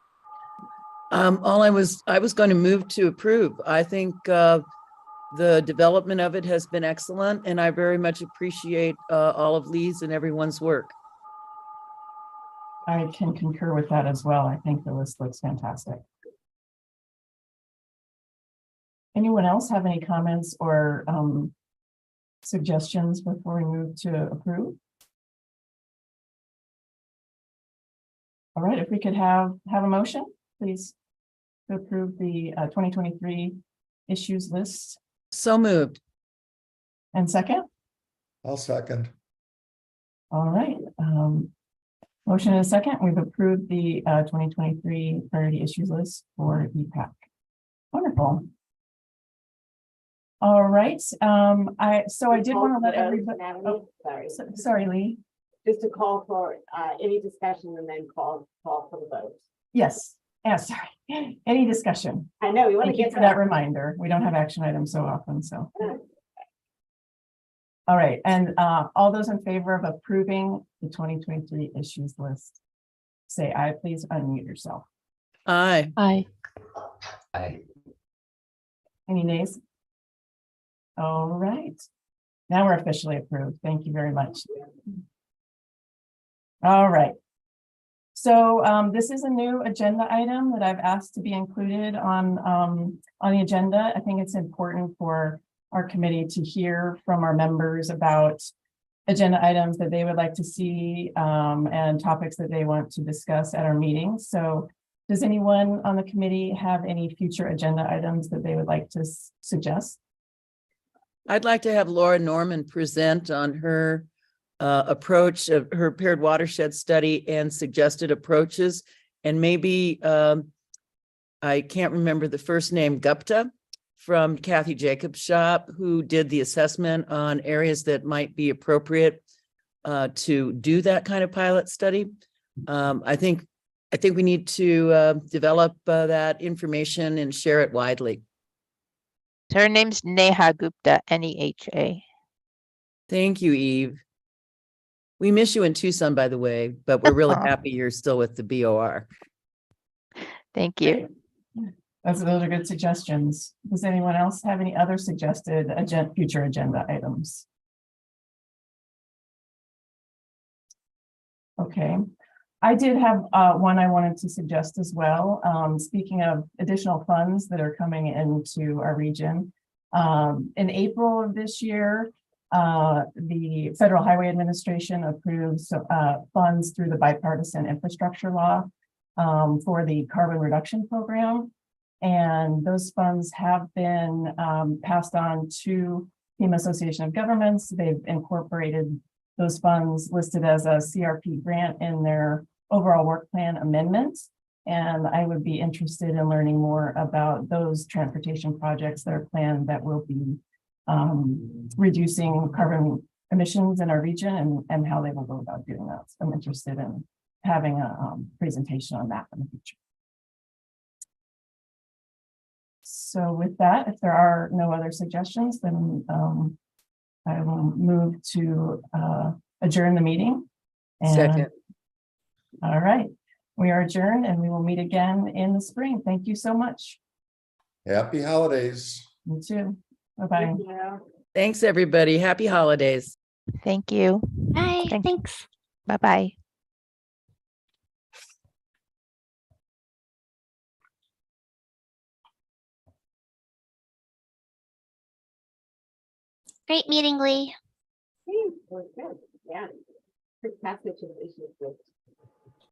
I was going to move to approve. I think the development of it has been excellent, and I very much appreciate all of Lee's and everyone's work. I can concur with that as well. I think the list looks fantastic. Anyone else have any comments or suggestions before we move to approve? All right, if we could have a motion, please, to approve the 2023 issues list. So moved. And second? I'll second. All right. Motion and a second. We've approved the 2023 priority issues list for EPAC. Wonderful. All right. I did want to let everybody. Oh, sorry. Sorry, Lee. Just to call for any discussion and then call for the vote. Yes. Yeah, sorry. Any discussion? I know we want to Thank you get for that reminder. We don't have action items so often, so. All right, and all those in favor of approving the 2023 issues list, say aye, please unmute yourself. Aye. Aye. Any nays? All right. Now we're officially approved. Thank you very much. All right. So this is a new agenda item that I've asked to be included on the agenda. I think it's important for our committee to hear from our members about agenda items that they would like to see and topics that they want to discuss at our meetings. So does anyone on the committee have any future agenda items that they would like to suggest? I'd like to have Laura Norman present on her approach of her paired watershed study and suggested approaches. And maybe I can't remember the first name, Gupta from Kathy Jacobs' shop, who did the assessment on areas that might be appropriate to do that kind of pilot study. I think we need to develop that information and share it widely. Her name's Neha Gupta, Neha. Thank you, Eve. We miss you in Tucson, by the way, but we're really happy you're still with the BOR. Thank you. Those are good suggestions. Does anyone else have any other suggested future agenda items? Okay, I did have one I wanted to suggest as well. Speaking of additional funds that are coming into our region, in April of this year, the Federal Highway Administration approves funds through the bipartisan infrastructure law for the carbon reduction program. And those funds have been passed on to FEMA Association of Governments. They've incorporated those funds listed as a CRP grant in their overall work plan amendments. And I would be interested in learning more about those transportation projects that are planned that will be reducing carbon emissions in our region and how they will go about doing that. So I'm interested in having a presentation on that in the future. So with that, if there are no other suggestions, then I will move to adjourn the meeting. And, Second. all right, we are adjourned and we will meet again in the spring. Thank you so much. Happy holidays. You too. Bye-bye. Thanks, everybody. Happy holidays. Thank you. Bye, thanks. Bye-bye. Great meeting, Lee. Good. Yeah. Quick passage of issues.